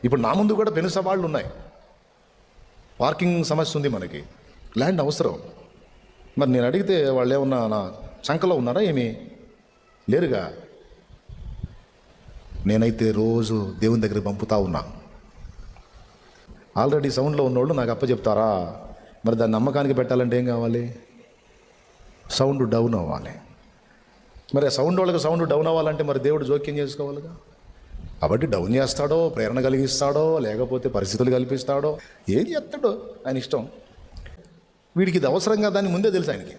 ఇప్పుడు నా ముందు కూడా పెను సవాళ్ళు ఉన్నాయి. పార్కింగ్ సమస్య ఉంది, మనకి ల్యాండ్ అవసరం. మరి నేను అడిగితే వాళ్ళు ఏమన్నా నా చంకలో ఉన్నారా? ఏమీ లేరుగా. నేనైతే రోజు దేవుని దగ్గరికి పంపుతా ఉన్నా. ఆల్రెడీ సౌండ్లో ఉన్నోళ్ళు నాకు అప్పచెప్తారా? మరి దాన్ని నమ్మకానికి పెట్టాలంటే ఏం కావాలి? సౌండ్ డౌన్ అవ్వాలి. మరి ఆ సౌండ్ వాళ్ళకి సౌండ్ డౌన్ అవ్వాలంటే మరి దేవుడు జోక్యం చేసుకోవాలిగా. కాబట్టి డౌన్ చేస్తాడో, ప్రేరణ కలిగిస్తాడో, లేకపోతే పరిస్థితులు కల్పిస్తాడో, ఏది చేస్తాడో ఆయన ఇష్టం. వీడికి ఇది అవసరం కదా అని ముందే తెలుసు, ఆయనకి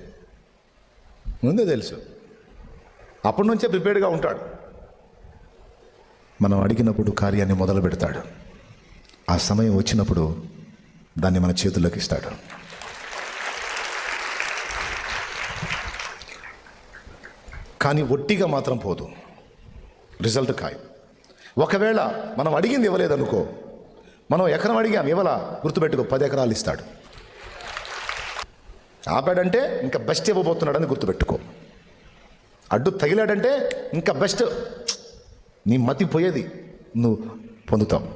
ముందే తెలుసు. అప్పటి నుంచే ప్రిపేర్డ్గా ఉంటాడు. మనం అడిగినప్పుడు కార్యాన్ని మొదలు పెడతాడు. ఆ సమయం వచ్చినప్పుడు దాన్ని మన చేతుల్లోకి ఇస్తాడు. కానీ ఒట్టిగా మాత్రం పోదు, రిజల్ట్ ఖాయం. ఒకవేళ మనం అడిగింది ఇవ్వలేదనుకో, మనం ఎకరం అడిగాం ఇవ్వలా, గుర్తుపెట్టుకో 10 ఎకరాలు ఇస్తాడు. ఆపాడంటే ఇంకా బెస్ట్ ఇవ్వబోతున్నాడని గుర్తుపెట్టుకో. అడ్డు తగిలాడంటే ఇంకా బెస్ట్, నీ మతి పోయేది, నువ్వు పొందుతావు.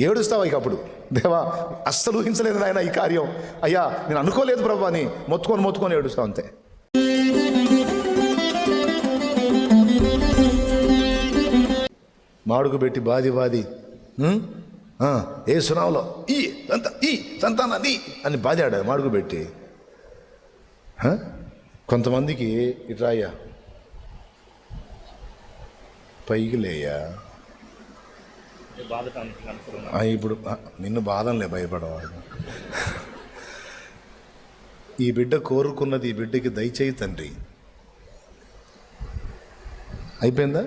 ఏడుస్తావు ఇక అప్పుడు, దేవా అస్సలు ఊహించలేదు నాయన ఈ కార్యం, అయ్యా నేను అనుకోలేదు ప్రభు అని మొత్తుకొని ఏడుస్తావు అంతే. మాడుగు పెట్టి బాది ఏ సునావులో ఈ సంతానాన్ని అని బాదాడు మాడుగు పెట్టి. కొంతమందికి ఇట్రాయ్యా పైకి లేయా, ఇప్పుడు నిన్ను బాధంలే, భయపడవాడు. ఈ బిడ్డ కోరుకున్నది ఈ బిడ్డకి దయచేయి తండ్రి. అయిపోయిందా?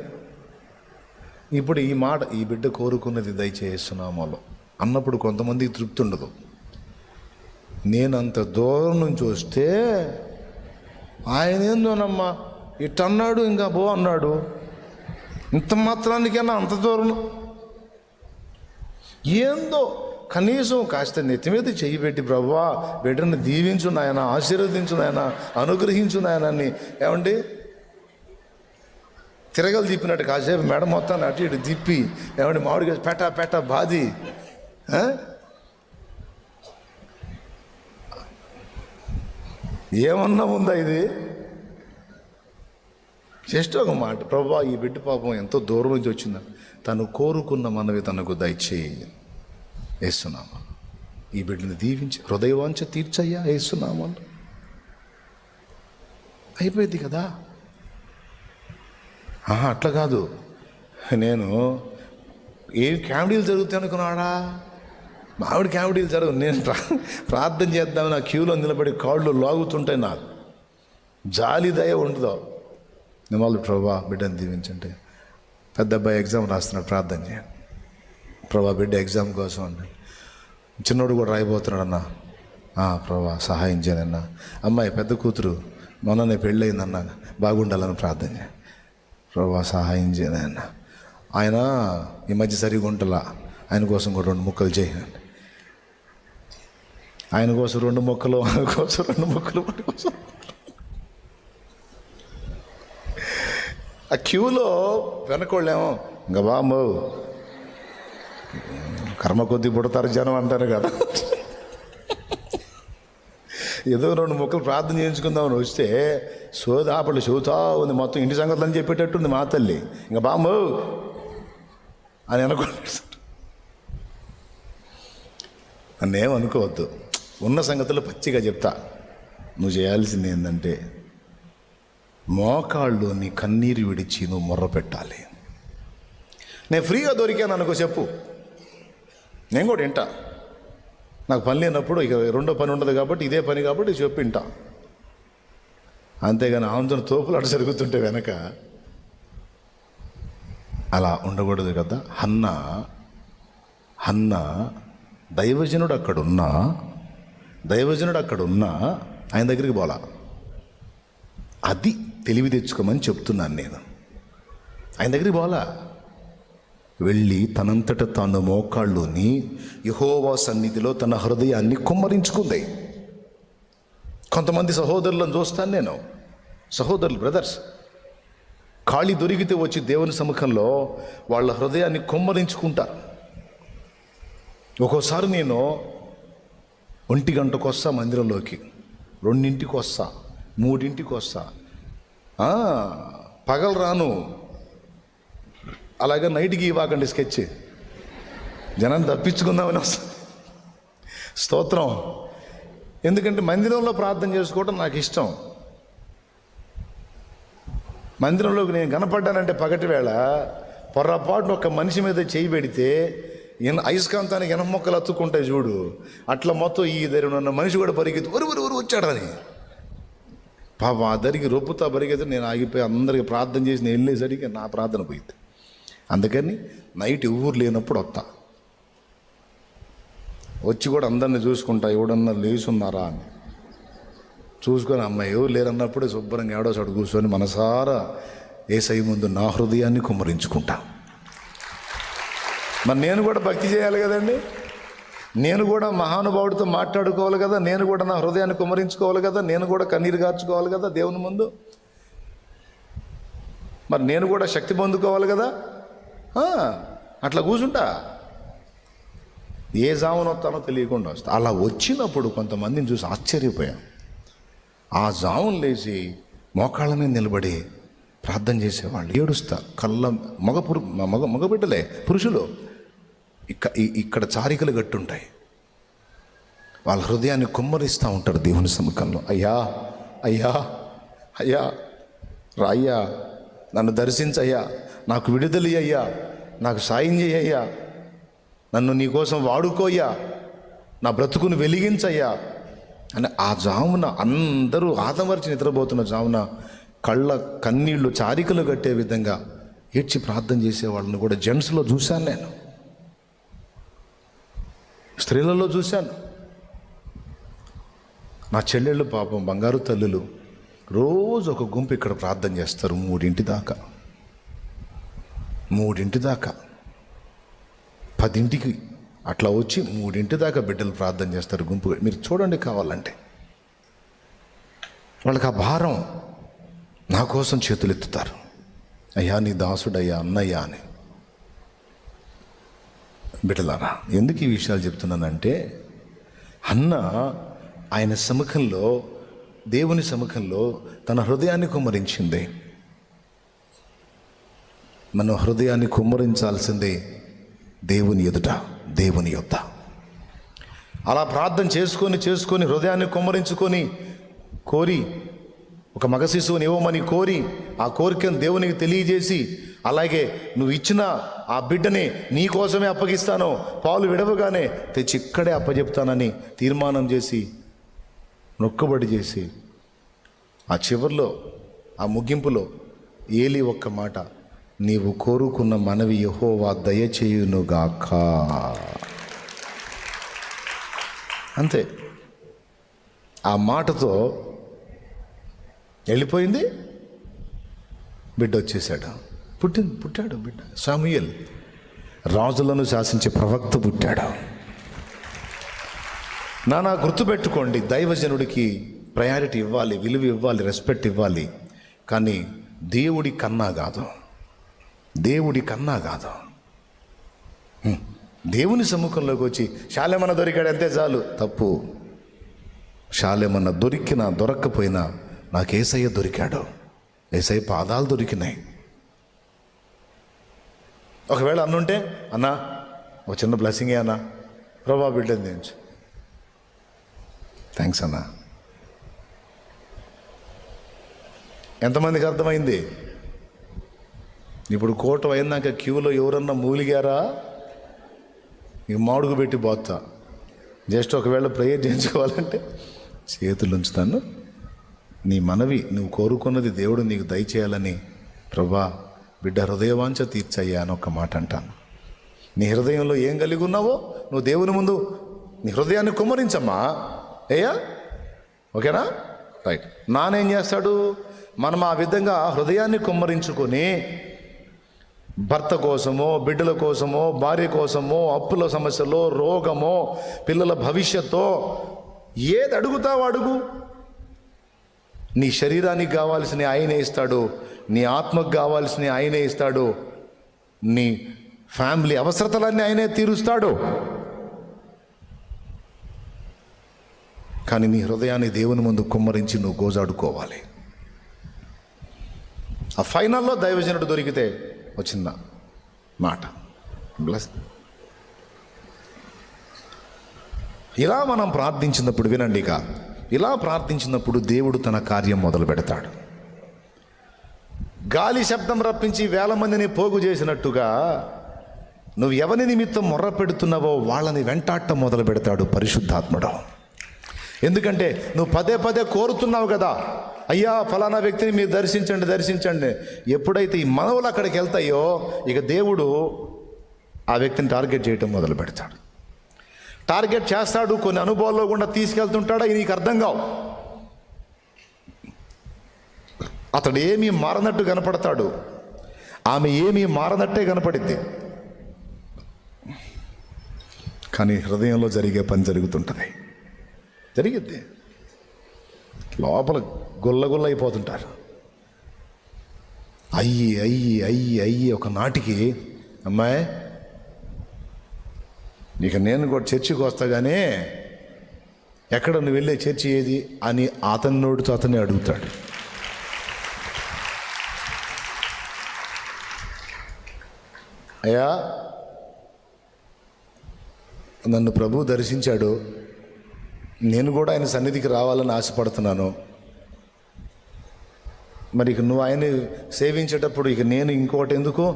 ఇప్పుడు ఈ మాట, ఈ బిడ్డ కోరుకున్నది దయచేస్తున్నామో అన్నప్పుడు కొంతమందికి తృప్తి ఉండదు. నేను అంత దూరం నుంచి వస్తే ఆయన ఏందోనమ్మా ఇట్టన్నాడు, ఇంకా బో అన్నాడు, ఇంత మాత్రానికైనా అంత దూరం ఏందో. కనీసం కాస్త నెత్తి మీద చెయ్యి పెట్టి ప్రభువా బిడ్డను దీవించు నాయన, ఆశీర్వదించు నాయన, అనుగ్రహించు నాయన అని ఏమండి తిరగలు తిప్పినట్టు కాసేపు మెడ మొత్తాన్ని అటు ఇటు తిప్పి ఏమంటే మామిడిగా పెట్ట బాది ఏమన్నా ఉందా? ఇది జస్ట్ ఒక మాట, ప్రభువా ఈ బిడ్డ పాపం ఎంతో దూరం నుంచి వచ్చిందని తను కోరుకున్న మనవి తనకు దయచేయి వేస్తున్నామా. ఈ బిడ్డని దీవించి హృదయవాంఛ తీర్చయ్యా వేస్తున్నామా. అయిపోయింది కదా. అట్లా కాదు, నేను ఏం కామెడీలు జరుగుతాయి అనుకున్నాడా? మామిడి కామెడీలు జరగదు. నేను ప్రార్థన చేద్దామని నా క్యూలో నిలబడి కాళ్ళు లాగుతుంటాయి, నాకు జాలి దయ ఉంటుందో. నేను వాళ్ళు ప్రభా బిడ్డను దీవించంటే, పెద్ద అబ్బాయి ఎగ్జామ్ రాస్తున్నాడు, ప్రార్థన చేయండి ప్రభా బిడ్డ ఎగ్జామ్ కోసం అండి. చిన్నోడు కూడా రాయిపోతున్నాడు అన్న, ప్రభా సహాయం చేయనన్నా. అమ్మాయి పెద్ద కూతురు మొన్ననే పెళ్ళయిందన్న, బాగుండాలని ప్రార్థన చేయండి ప్రభా సహాయం చేయనన్నా. ఆయన ఈ మధ్య సరిగా ఉంటలా, ఆయన కోసం కూడా 2 ముక్కలు చేయండి. ఆయన కోసం 2 ముక్కలు, ఆయన కోసం 2 ముక్కలు, వాడి కోసం. ఆ క్యూలో వెనకోళ్ళేమో ఇంకా బాంబు కర్మ కొద్ది పుడతారు జనం అంటారు కదా. ఏదో 2 ముక్కలు ప్రార్థన చేయించుకుందామని వస్తే సోదాపళ్ళు చెబుతా ఉంది, మొత్తం ఇంటి సంగతులు అని చెప్పేటట్టుంది మా తల్లి. ఇంకా బాంబు అని అనుకుంటాడు. నన్నేమనుకోవద్దు, ఉన్న సంగతులు పచ్చిగా చెప్తా. నువ్వు చేయాల్సింది ఏంటంటే మోకాళ్ళు నీ కన్నీరు విడిచి నువ్వు మొర్ర పెట్టాలి. నేను ఫ్రీగా దొరికాను అనుకో చెప్పు, నేను కూడా వింటా. నాకు పని లేనప్పుడు ఇక 2వ పని ఉండదు కాబట్టి ఇదే పని కాబట్టి చెప్పి వింటా. అంతేగాని ఆందోళన తోపులు అటు జరుగుతుంటే వెనక అలా ఉండకూడదు కదా. హన్న దైవజనుడు అక్కడున్నా ఆయన దగ్గరికి పోలా. అది తెలివి తెచ్చుకోమని చెప్తున్నాను నేను. ఆయన దగ్గరికి పోలా, వెళ్ళి తనంతట తాను మోకాళ్ళుని యెహోవా సన్నిధిలో తన హృదయాన్ని కుమ్మరించుకుంది. కొంతమంది సహోదరులను చూస్తాను నేను, సహోదరులు బ్రదర్స్ ఖాళీ దొరికితే వచ్చి దేవుని సముఖంలో వాళ్ళ హృదయాన్ని కుమ్మరించుకుంటారు. ఒక్కోసారి నేను 1 గంటకు వస్తా మందిరంలోకి, 2ంటికి వస్తా, 3ంటికి వస్తా, పగలు రాను. అలాగే నైట్కి ఇవ్వకండి స్కెచ్, జనాన్ని తప్పించుకుందామని వస్తా. స్తోత్రం. ఎందుకంటే మందిరంలో ప్రార్థన చేసుకోవడం నాకు ఇష్టం. మందిరంలోకి నేను కనపడ్డానంటే పగటి వేళ పొర్రపాటున ఒక మనిషి మీద చేయి పెడితే అయస్కాంతానికి ఎనప మొక్కలు అతుక్కుంటాయి చూడు, అట్లా మొత్తం ఈ దగ్గర ఉన్న మనిషి కూడా పరిగెత్తి ఒరు వచ్చాడని పాప ఆ దరికి రొప్పుతా పరిగెత్తి నేను ఆగిపోయి అందరికి ప్రార్థన చేసి నేను వెళ్ళేసరికి నా ప్రార్థన పోయింది. అందుకని నైట్ ఊరు లేనప్పుడు వస్తా, వచ్చి కూడా అందరిని చూసుకుంటా, ఎవడన్నా లేచున్నారా అని చూసుకొని, అమ్మాయి ఎవరు లేరన్నప్పుడే శుభ్రంగా ఏడో చోటు కూర్చొని మనసారా యేసయ్య ముందు నా హృదయాన్ని కుమ్మరించుకుంటా. మరి నేను కూడా భక్తి చేయాలి కదండి, నేను కూడా మహానుభావుడితో మాట్లాడుకోవాలి కదా, నేను కూడా నా హృదయాన్ని కుమ్మరించుకోవాలి కదా, నేను కూడా కన్నీరు గార్చుకోవాలి కదా దేవుని ముందు. మరి నేను కూడా శక్తి పొందుకోవాలి కదా. అట్లా కూర్చుంటా, ఏ జామున వస్తానో తెలియకుండా వస్తా. అలా వచ్చినప్పుడు కొంతమందిని చూసి ఆశ్చర్యపోయాం. ఆ జామున లేచి మోకాళ్ళ మీద నిలబడి ప్రార్థన చేసేవాళ్ళు, ఏడుస్తా కళ్ళ మగబిడ్డలే, పురుషులు ఇక్కడ చారికలు గట్టుంటాయి, వాళ్ళ హృదయాన్ని కుమ్మరిస్తూ ఉంటారు దేవుని సముఖంలో. అయ్యా అయ్యా అయ్యా రాయ్యా, నన్ను దర్శించయ్యా, నాకు విడుదల అయ్యా, నాకు సాయం చేయయ్యా, నన్ను నీకోసం వాడుకోయ్యా, నా బ్రతుకును వెలిగించయ్యా అని ఆ జామున అందరూ ఆదమర్చి నిద్రపోతున్న జామున కళ్ళ కన్నీళ్లు చారికలు కట్టే విధంగా ఏడ్చి ప్రార్థన చేసే వాళ్ళని కూడా జెంట్స్లో చూశాను, నేను స్త్రీలలో చూశాను. నా చెల్లెళ్ళు పాపం బంగారు తల్లులు రోజు ఒక గుంపు ఇక్కడ ప్రార్థన చేస్తారు 3 దాకా 10ంటికి అట్లా వచ్చి 3 దాకా బిడ్డలు ప్రార్థన చేస్తారు గుంపు. మీరు చూడండి కావాలంటే. వాళ్ళకి ఆ భారం, నా కోసం చేతులు ఎత్తుతారు, అయ్యా నీ దాసుడయ్యా అన్నయ్యా అని. బిడ్డలారా, ఎందుకు ఈ విషయాలు చెప్తున్నానంటే, అన్న ఆయన సముఖంలో, దేవుని సముఖంలో తన హృదయాన్ని కుమ్మరించింది. మన హృదయాన్ని కుమ్మరించాల్సిందే దేవుని ఎదుట, దేవుని యొద్ద. అలా ప్రార్థన చేసుకొని హృదయాన్ని కుమ్మరించుకొని కోరి, ఒక మగ శిశువుని ఇవ్వమని కోరి, ఆ కోరికను దేవునికి తెలియజేసి, అలాగే నువ్వు ఇచ్చిన ఆ బిడ్డని నీ కోసమే అప్పగిస్తాను, పాలు విడవగానే తెచ్చి ఇక్కడే అప్పచెప్తానని తీర్మానం చేసి, నొక్కబడి చేసి, ఆ చివర్లో, ఆ ముగింపులో ఏలి ఒక్క మాట, నీవు కోరుకున్న మనవి యెహోవా దయచేయునుగాక. అంతే. ఆ మాటతో వెళ్ళిపోయింది. బిడ్డ వచ్చేసాడు, పుట్టాడు బిడ్డ. సమూయేల్, రాజులను శాసించే ప్రవక్త పుట్టాడు. నానా గుర్తుపెట్టుకోండి, దైవజనుడికి ప్రయారిటీ ఇవ్వాలి, విలువ ఇవ్వాలి, రెస్పెక్ట్ ఇవ్వాలి. కానీ దేవుడి కన్నా కాదు. దేవుని సముఖంలోకి వచ్చి శాలేమన్న దొరికాడు అంతే చాలు. తప్పు. శాలేమన్న దొరికినా దొరక్కపోయినా నాకు యేసయ్య దొరికాడు, యేసయ్య పాదాలు దొరికినాయి. ఒకవేళ అన్నుంటే, అన్నా ఒక చిన్న బ్లెస్సింగే అన్నా, ప్రభా బిడ్డని దించు, థ్యాంక్స్ అన్నా. ఎంతమందికి అర్థమైంది? ఇప్పుడు కోట అయినాక క్యూలో ఎవరన్నా మూలిగారా, ఇక మాడుగు పెట్టి పోతా. జస్ట్ ఒకవేళ ప్రేయర్ చేయించుకోవాలంటే చేతులు ఉంచుతాను, నీ మనవి నువ్వు కోరుకున్నది దేవుడు నీకు దయచేయాలని, ప్రభా బిడ్డ హృదయవాంఛ తీర్చయ్యా అని ఒక మాట అంటాను. నీ హృదయంలో ఏం కలిగి ఉన్నావో నువ్వు దేవుని ముందు నీ హృదయాన్ని కుమ్మరించమ్మా. అయ్యా ఓకేనా? రైట్. నానేం చేస్తాడు? మనం ఆ విధంగా హృదయాన్ని కుమ్మరించుకొని భర్త కోసమో, బిడ్డల కోసమో, భార్య కోసమో, అప్పుల సమస్యలో, రోగమో, పిల్లల భవిష్యత్తో ఏది అడుగుతావు అడుగు. నీ శరీరానికి కావాల్సిన ఆయనే ఇస్తాడు, నీ ఆత్మకు కావాల్సిన ఆయనే ఇస్తాడు, నీ ఫ్యామిలీ అవసరతలన్నీ ఆయనే తీరుస్తాడు. కానీ నీ హృదయాన్ని దేవుని ముందు కుమ్మరించి నువ్వు గోజాడుకోవాలి. ఆ ఫైనల్లో దైవజనుడు దొరికితే వచ్చిన మాట బ్లెస్. ఇలా మనం ప్రార్థించినప్పుడు వినండి, ఇక ఇలా ప్రార్థించినప్పుడు దేవుడు తన కార్యం మొదలు పెడతాడు. గాలి శబ్దం రప్పించి 1000 మందిని పోగు చేసినట్టుగా నువ్వు ఎవరి నిమిత్తం మొర్ర పెడుతున్నావో వాళ్ళని వెంటాడటం మొదలు పెడతాడు పరిశుద్ధాత్ముడు. ఎందుకంటే నువ్వు పదే పదే కోరుతున్నావు కదా, అయ్యా ఫలానా వ్యక్తిని మీరు దర్శించండి. ఎప్పుడైతే ఈ మనవులు అక్కడికి వెళ్తాయో ఇక దేవుడు ఆ వ్యక్తిని టార్గెట్ చేయటం మొదలు పెడతాడు. టార్గెట్ చేస్తాడు, కొన్ని అనుభవాల్లో కూడా తీసుకెళ్తుంటాడు. అవి నీకు అర్థం కావు. అతడు ఏమీ మారనట్టు కనపడతాడు, ఆమె ఏమీ మారనట్టే కనపడిద్ది. కానీ హృదయంలో జరిగే పని జరిగిద్ది. లోపల గుల్ల అయిపోతుంటారు. అయ్యి ఒక నాటికి, అమ్మాయి ఇక నేను కూడా చర్చికి వస్తా కానీ ఎక్కడ నువ్వు వెళ్ళే చర్చి ఏది అని అతని నోటితో అతన్ని అడుగుతాడు. అయ్యా నన్ను ప్రభు దర్శించాడు, నేను కూడా ఆయన సన్నిధికి రావాలని ఆశపడుతున్నాను. మరి ఇక నువ్వు ఆయన్ని సేవించేటప్పుడు ఇక నేను ఇంకోటి ఎందుకు,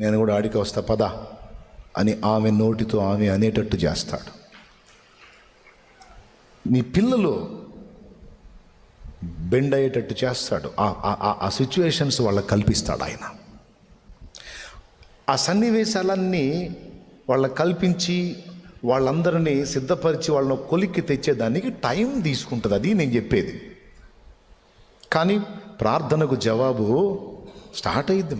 నేను కూడా ఆడికి వస్తా పదా అని ఆమె నోటితో ఆమె అనేటట్టు చేస్తాడు. నీ పిల్లలు బెండ్ అయ్యేటట్టు చేస్తాడు. ఆ సిచ్యువేషన్స్ వాళ్ళకి కల్పిస్తాడు ఆయన. ఆ సన్నివేశాలన్నీ వాళ్ళకి కల్పించి వాళ్ళందరినీ సిద్ధపరిచి వాళ్ళని కొలిక్కి తెచ్చేదానికి టైం తీసుకుంటుంది. అది నేను చెప్పేది. కానీ ప్రార్థనకు జవాబు స్టార్ట్ అయ్యిద్ది.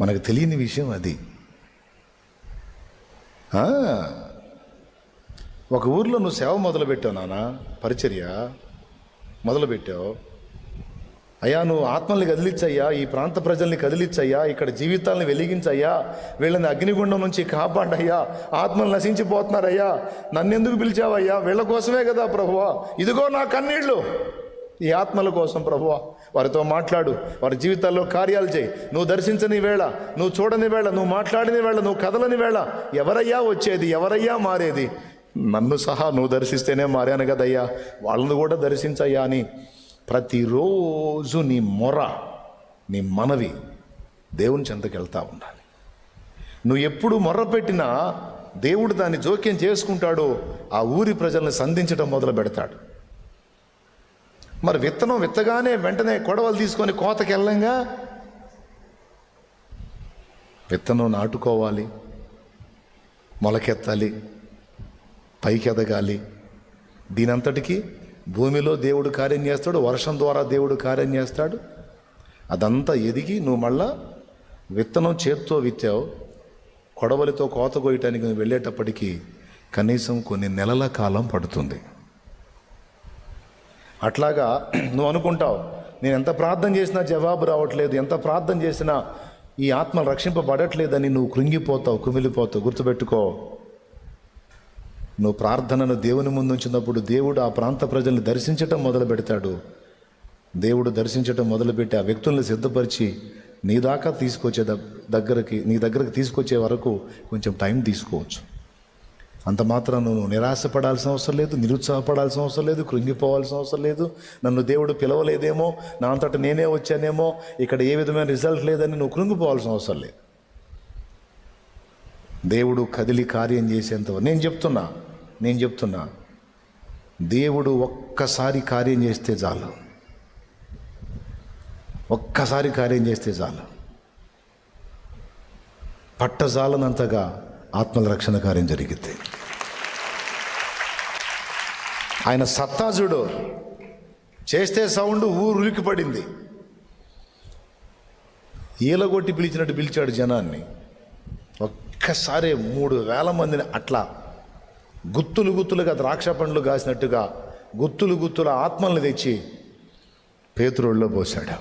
మనకు తెలియని విషయం అది. ఒక ఊర్లో నువ్వు సేవ మొదలుపెట్టావు నాన్న, పరిచర్య మొదలుపెట్టావు. అయ్యా నువ్వు ఆత్మల్ని కదిలించయ్యా, ఈ ప్రాంత ప్రజల్ని కదిలించయ్యా, ఇక్కడ జీవితాలను వెలిగించయ్యా, వీళ్ళని అగ్నిగుండం నుంచి కాపాడయ్యా, ఆత్మలు నశించిపోతున్నారయ్యా, నన్నెందుకు పిలిచావయ్యా, వీళ్ళ కోసమే కదా ప్రభువా, ఇదిగో నా కన్నీళ్ళు ఈ ఆత్మల కోసం ప్రభువా, వారితో మాట్లాడు, వారి జీవితాల్లో కార్యాలు చేయి. నువ్వు దర్శించని వేళ, నువ్వు చూడని వేళ, నువ్వు మాట్లాడని వేళ, నువ్వు కదలని వేళ ఎవరయ్యా వచ్చేది, ఎవరయ్యా మారేది? నన్ను సహా నువ్వు దర్శిస్తేనే మారాను కదయ్యా, వాళ్ళని కూడా దర్శించయ్యా అని ప్రతిరోజు నీ మొర, నీ మనవి దేవుని చెంతకు వెళ్తూ ఉండాలి. నువ్వు ఎప్పుడు మొర్ర పెట్టినా దేవుడు దాన్ని జోక్యం చేసుకుంటాడు, ఆ ఊరి ప్రజల్ని సంధించడం మొదలు పెడతాడు. మరి విత్తనం విత్తగానే వెంటనే కొడవలు తీసుకొని కోతకి వెళ్ళంగా, విత్తనం నాటుకోవాలి, మొలకెత్తాలి, పైకి ఎదగాలి. దీనంతటికీ భూమిలో దేవుడు కార్యం చేస్తాడు, వర్షం ద్వారా దేవుడు కార్యం చేస్తాడు. అదంతా ఎదిగి నువ్వు మళ్ళా విత్తనం చేత్తో విత్తావు, కొడవలితో కోత కోయటానికి నువ్వు వెళ్ళేటప్పటికీ కనీసం కొన్ని నెలల కాలం పడుతుంది. అట్లాగా నువ్వు అనుకుంటావు, నేను ఎంత ప్రార్థన చేసినా జవాబు రావట్లేదు, ఎంత ప్రార్థన చేసినా ఈ ఆత్మలు రక్షింపబడట్లేదని నువ్వు కృంగిపోతావు, కుమిలిపోతావు. గుర్తుపెట్టుకో, నువ్వు ప్రార్థనను దేవుని ముందు ఉంచినప్పుడు దేవుడు ఆ ప్రాంత ప్రజల్ని దర్శించటం మొదలు పెడతాడు. దేవుడు దర్శించటం మొదలుపెట్టి ఆ వ్యక్తుల్ని సిద్ధపరిచి నీ దాకా తీసుకొచ్చే నీ దగ్గరకు తీసుకొచ్చే వరకు కొంచెం టైం తీసుకోవచ్చు. అంత మాత్రం నువ్వు నిరాశపడాల్సిన అవసరం లేదు, నిరుత్సాహపడాల్సిన అవసరం లేదు, కృంగిపోవాల్సిన అవసరం లేదు. నన్ను దేవుడు పిలవలేదేమో, నా అంతటా నేనే వచ్చానేమో, ఇక్కడ ఏ విధమైన రిజల్ట్ లేదని నువ్వు కృంగిపోవాల్సిన అవసరం లేదు. దేవుడు కదిలి కార్యం చేసేంత నేను చెప్తున్నా దేవుడు ఒక్కసారి కార్యం చేస్తే చాలు, ఒక్కసారి కార్యం చేస్తే చాలు, పట్టజాలనంతగా ఆత్మల రక్షణ కార్యం జరిగితే. ఆయన సత్తాజుడు చేస్తే సౌండ్ ఊరు ఉలికి పడింది. ఈలగొట్టి పిలిచినట్టు పిలిచాడు జనాన్ని. ఒక్కసారి 3000 మందిని అట్లా గుత్తులుగా ద్రాక్ష పండ్లు కాసినట్టుగా గుత్తుల ఆత్మల్ని తెచ్చి పేతురులో పోశాడు.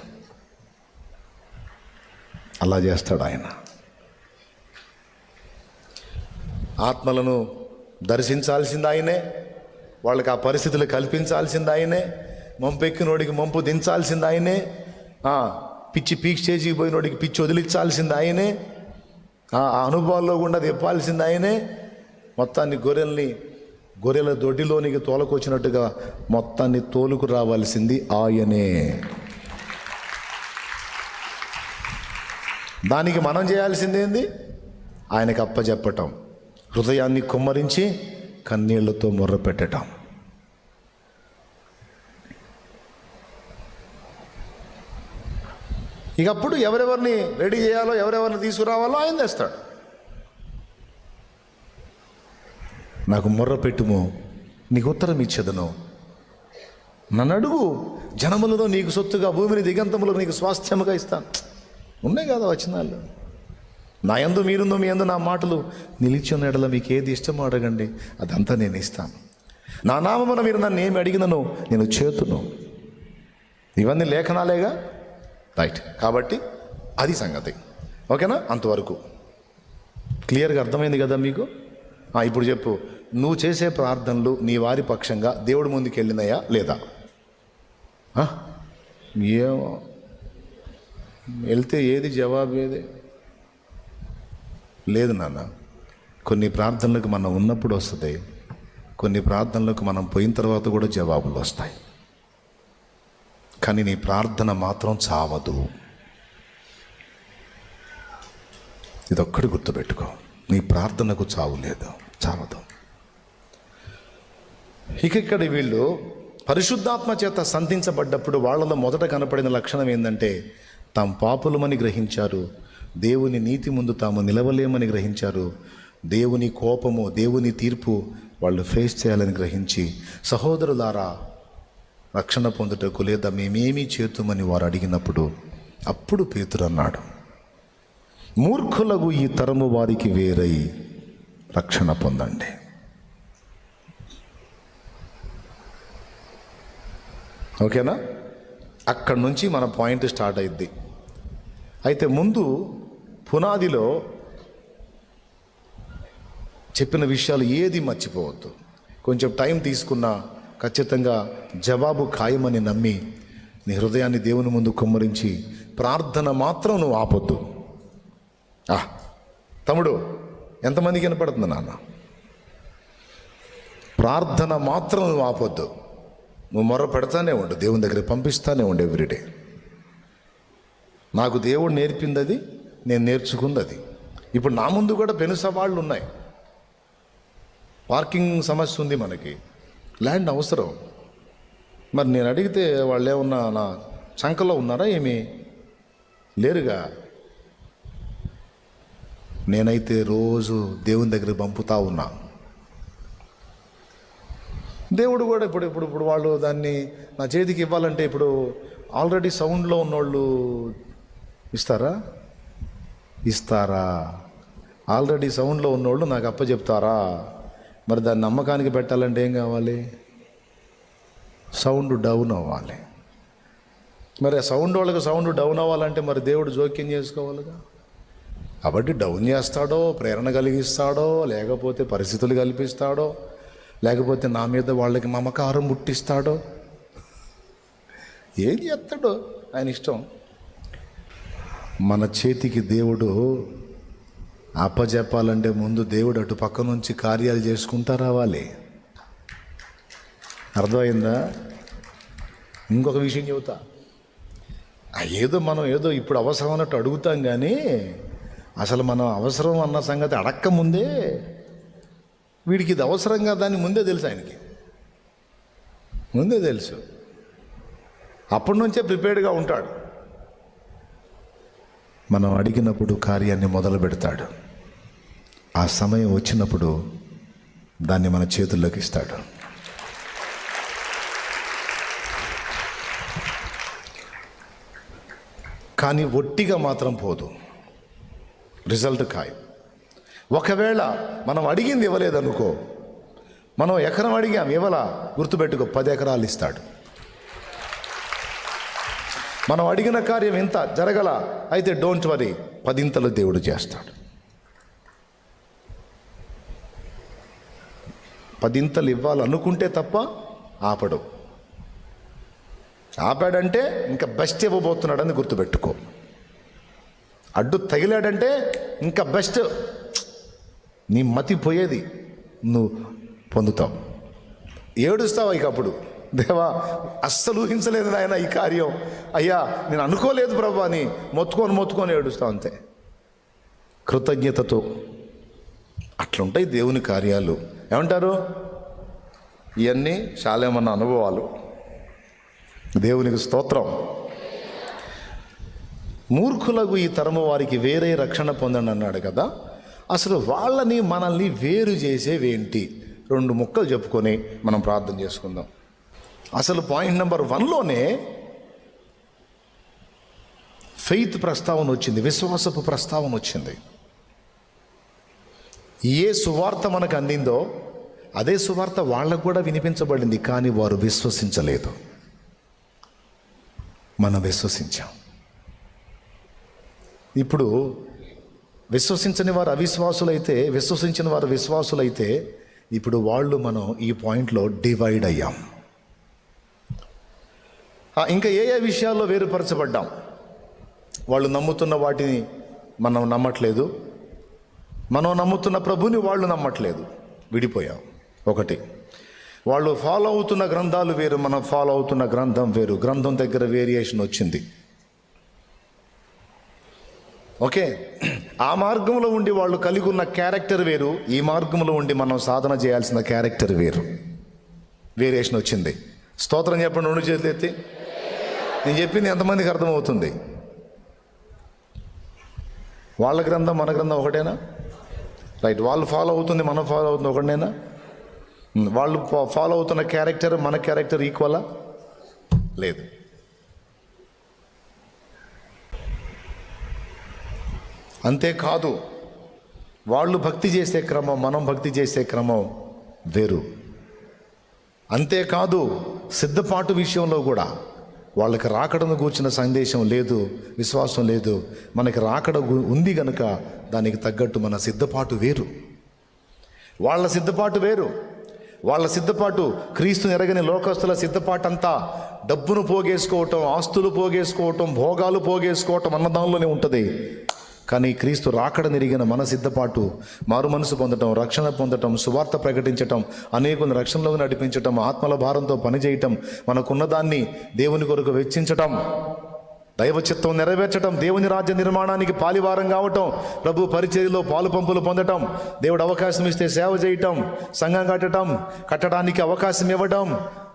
అలా చేస్తాడు ఆయన. ఆత్మలను దర్శించాల్సింది ఆయనే, వాళ్ళకి ఆ పరిస్థితులు కల్పించాల్సింది ఆయనే, మంపెక్కినోడికి మంపు దించాల్సింది ఆయనే, పిచ్చి పీక్ స్టేజ్కి పోయినోడికి పిచ్చి వదిలించాల్సింది ఆయనే, ఆ అనుభవాల్లో గుండా తిప్పాల్సింది ఆయనే, మొత్తాన్ని గొర్రెల దొడ్డిలోనికి తోలుకొచ్చినట్టుగా మొత్తాన్ని తోలుకు రావాల్సింది ఆయనే. దానికి మనం చేయాల్సింది ఏంది? ఆయనకు అప్పచెప్పటం, హృదయాన్ని కుమ్మరించి కన్నీళ్లతో మొర్ర పెట్టటం. ఇక అప్పుడు ఎవరెవరిని రెడీ చేయాలో, ఎవరెవరిని తీసుకురావాలో ఆయన తెస్తాడు. నాకు మొర్ర పెట్టుము, నీకు ఉత్తరం ఇచ్చేదను. నన్ను అడుగు, జనములలో నీకు సొత్తుగా, భూమిని దిగంతములో నీకు స్వాస్థ్యముగా ఇస్తాను. ఉన్నాయి కదా వచనాలు. నా యందు మీరుందో, మీ యందు నా మాటలు నిలిచి ఉన్న ఎడల మీకు ఏది ఇష్టమో అడగండి, అదంతా నేను ఇస్తాను. నా నామమున మీరు నన్ను ఏమి అడిగినను నేను చేతును. ఇవన్నీ లేఖనాలేగా, రైట్. కాబట్టి అది సంగతి. ఓకేనా? అంతవరకు క్లియర్గా అర్థమైంది కదా మీకు? ఇప్పుడు చెప్పు, నువ్వు చేసే ప్రార్థనలు నీ వారి పక్షంగా దేవుడి ముందుకు వెళ్ళినాయా లేదా? ఏమో వెళ్తే ఏది జవాబు ఏది లేదు నాన్న. కొన్ని ప్రార్థనలకు మనం ఉన్నప్పుడు వస్తుంది, కొన్ని ప్రార్థనలకు మనం పోయిన తర్వాత కూడా జవాబులు వస్తాయి. కానీ నీ ప్రార్థన మాత్రం చావదు. ఇదొక్కటి గుర్తుపెట్టుకో, నీ ప్రార్థనకు చావు లేదు, చావదు. ఇక్కడ వీళ్ళు పరిశుద్ధాత్మ చేత సంధించబడ్డప్పుడు వాళ్ళలో మొదట కనపడిన లక్షణం ఏంటంటే, తాము పాపులమని గ్రహించారు, దేవుని నీతి ముందు తాము నిలవలేమని గ్రహించారు, దేవుని కోపము, దేవుని తీర్పు వాళ్ళు ఫేస్ చేయాలని గ్రహించి, సహోదరులారా రక్షణ పొందుటకు లేదా మేమేమీ చేతుమని వారు అడిగినప్పుడు, అప్పుడు పేతురు అన్నాడు, మూర్ఖులకు ఈ తరము వారికి వేరై రక్షణ పొందండి. ఓకేనా? అక్కడి నుంచి మన పాయింట్ స్టార్ట్ అయింది. అయితే ముందు పునాదిలో చెప్పిన విషయాలు ఏది మర్చిపోవద్దు. కొంచెం టైం తీసుకున్నా ఖచ్చితంగా జవాబు ఖాయమని నమ్మి నీ హృదయాన్ని దేవుని ముందు కుమ్మరించి ప్రార్థన మాత్రం నువ్వు ఆపొద్దు. తమ్ముడు, ఎంతమందికి వినపడుతుంది నాన్న? ప్రార్థన మాత్రం నువ్వు ఆపొద్దు. నువ్వు మొర పెడతానే ఉండు, దేవుని దగ్గర పంపిస్తానే ఉండు ఎవ్రీడే. నాకు దేవుడు నేర్పింది అది, నేను నేర్చుకుంది అది. ఇప్పుడు నా ముందు కూడా పెను సవాళ్ళు ఉన్నాయి. పార్కింగ్ సమస్య ఉంది, మనకి ల్యాండ్ అవసరం. మరి నేను అడిగితే వాళ్ళు ఏమన్నా నా చంకలో ఉన్నారా? ఏమీ లేరుగా. నేనైతే రోజు దేవుని దగ్గర పంపుతా ఉన్నా. దేవుడు కూడా ఇప్పుడు వాళ్ళు దాన్ని నా చేతికి ఇవ్వాలంటే ఇప్పుడు ఆల్రెడీ సౌండ్లో ఉన్నోళ్ళు ఇస్తారా? ఆల్రెడీ సౌండ్లో ఉన్నోళ్ళు నాకు అప్పచెప్తారా? మరి దాన్ని నమ్మకానికి పెట్టాలంటే ఏం కావాలి? సౌండ్ డౌన్ అవ్వాలి. మరి ఆ సౌండ్ వాళ్ళకి సౌండ్ డౌన్ అవ్వాలంటే మరి దేవుడు జోక్యం చేసుకోవాలిగా. కాబట్టి డౌన్ చేస్తాడో, ప్రేరణ కలిగిస్తాడో, లేకపోతే పరిస్థితులు కల్పిస్తాడో, లేకపోతే నా మీద వాళ్ళకి మమకారం పుట్టిస్తాడో, ఏది చేస్తాడో ఆయన ఇష్టం. మన చేతికి దేవుడు అప్పచెప్పాలంటే ముందు దేవుడు అటు పక్క నుంచి కార్యాలు చేసుకుంటా రావాలి. అర్థమైందా? ఇంకొక విషయం చెబుతా. మనం ఏదో ఇప్పుడు అవసరం అన్నట్టు అడుగుతాం, కానీ అసలు మనం అవసరం అన్న సంగతి అడక్క ముందే వీడికి ఇది అవసరం కదా అని ముందే తెలుసు. ఆయనకి ముందే తెలుసు. అప్పటి నుంచే ప్రిపేర్డ్గా ఉంటాడు. మనం అడిగినప్పుడు కార్యాన్ని మొదలు పెడతాడు. ఆ సమయం వచ్చినప్పుడు దాన్ని మన చేతుల్లోకి ఇస్తాడు. కానీ ఒట్టిగా మాత్రం పోదు, రిజల్ట్ ఖాయం. ఒకవేళ మనం అడిగింది ఇవ్వలేదనుకో, మనం ఎకరం అడిగాం ఇవ్వలా, గుర్తుపెట్టుకో 10 ఎకరాలు ఇస్తాడు. మనం అడిగిన కార్యం ఇంత జరగల, అయితే డోంట్ వరీ, 10 దేవుడు చేస్తాడు. 10 ఇవ్వాలనుకుంటే తప్ప ఆపడు. ఆపాడంటే ఇంకా బెస్ట్ ఇవ్వబోతున్నాడని గుర్తుపెట్టుకో. అడ్డు తగిలాడంటే ఇంకా బెస్ట్, నీ మతి పోయేది నువ్వు పొందుతావు. ఏడుస్తావు ఇక అప్పుడు, దేవా అస్సలు ఊహించలేదు నాయన ఈ కార్యం, అయ్యా నేను అనుకోలేదు ప్రభు అని మొత్తుకొని ఏడుస్తావు అంతే. కృతజ్ఞతతో అట్లుంటాయి దేవుని కార్యాలు. ఏమంటారు? ఇవన్నీ చాలామన్న అనుభవాలు. దేవునికి స్తోత్రం. మూర్ఖులకు ఈ తరము వారికి వేరే రక్షణ పొందండి అన్నాడు కదా. అసలు వాళ్ళని మనల్ని వేరు చేసేవేంటి? 2 ముక్కలు చెప్పుకొని మనం ప్రార్థన చేసుకుందాం. అసలు పాయింట్ నెంబర్ 1లోనే ఫెయిత్ ప్రస్తావన వచ్చింది, విశ్వాసపు ప్రస్తావన వచ్చింది. ఏ సువార్త మనకు అందిందో అదే సువార్త వాళ్ళకు కూడా వినిపించబడింది, కానీ వారు విశ్వసించలేదు. మనం విశ్వసించాం. ఇప్పుడు విశ్వసించని వారు అవిశ్వాసులైతే, విశ్వసించిన వారు విశ్వాసులైతే, ఇప్పుడు వాళ్ళు మనం ఈ పాయింట్లో డివైడ్ అయ్యాం. ఇంకా ఏ ఏ విషయాల్లో వేరుపరచబడ్డాం? వాళ్ళు నమ్ముతున్న వాటిని మనం నమ్మట్లేదు, మనం నమ్ముతున్న ప్రభుని వాళ్ళు నమ్మట్లేదు, విడిపోయాం. 1, వాళ్ళు ఫాలో అవుతున్న గ్రంథాలు వేరు, మనం ఫాలో అవుతున్న గ్రంథం వేరు, గ్రంథం దగ్గర వేరియేషన్ వచ్చింది. ఓకే, ఆ మార్గంలో ఉండి వాళ్ళు కలిగి ఉన్న క్యారెక్టర్ వేరు, ఈ మార్గంలో ఉండి మనం సాధన చేయాల్సిన క్యారెక్టర్ వేరు, వేరియేషన్ వచ్చింది. స్తోత్రం చెప్పండి 2 చేతులు ఎత్తి. నేను చెప్పింది ఎంతమందికి అర్థమవుతుంది? వాళ్ళ గ్రంథం మన గ్రంథం ఒకటేనా? రైట్. వాళ్ళు ఫాలో అవుతుంది మనం ఫాలో అవుతుంది ఒకటేనా? వాళ్ళు ఫాలో అవుతున్న క్యారెక్టర్ మన క్యారెక్టర్ ఈక్వలా? లేదు. అంతేకాదు, వాళ్ళు భక్తి చేసే క్రమం మనం భక్తి చేసే క్రమం వేరు. అంతేకాదు, సిద్ధపాటు విషయంలో కూడా వాళ్ళకి రాకడను గూర్చిన సందేశం లేదు, విశ్వాసం లేదు. మనకి రాకడ ఉంది గనుక దానికి తగ్గట్టు మన సిద్ధపాటు వేరు, వాళ్ళ సిద్ధపాటు వేరు. వాళ్ళ సిద్ధపాటు క్రీస్తుని ఎరగని లోకస్తుల సిద్ధపాటు అంతా డబ్బును పోగేసుకోవటం, ఆస్తులు పోగేసుకోవటం, భోగాలు పోగేసుకోవటం అన్నదానిలోనే ఉంటుంది. కానీ క్రీస్తు రాకడ నిరిగిన మన సిద్ధపాటు మారు మనసు పొందటం, రక్షణ పొందటం, సువార్త ప్రకటించటం, అనేకులను రక్షణలోకి నడిపించటం, ఆత్మల భారంతో పనిచేయటం, మనకున్న దాన్ని దేవుని కొరకు వెచ్చించటం, దైవ చిత్తం నెరవేర్చటం, దేవుని రాజ్య నిర్మాణానికి పాలివారం కావటం, ప్రభు పరిచర్యలో పాలు పంపులు పొందటం, దేవుడు అవకాశం ఇస్తే సేవ చేయటం, సంఘం కట్టడానికి అవకాశం ఇవ్వడం,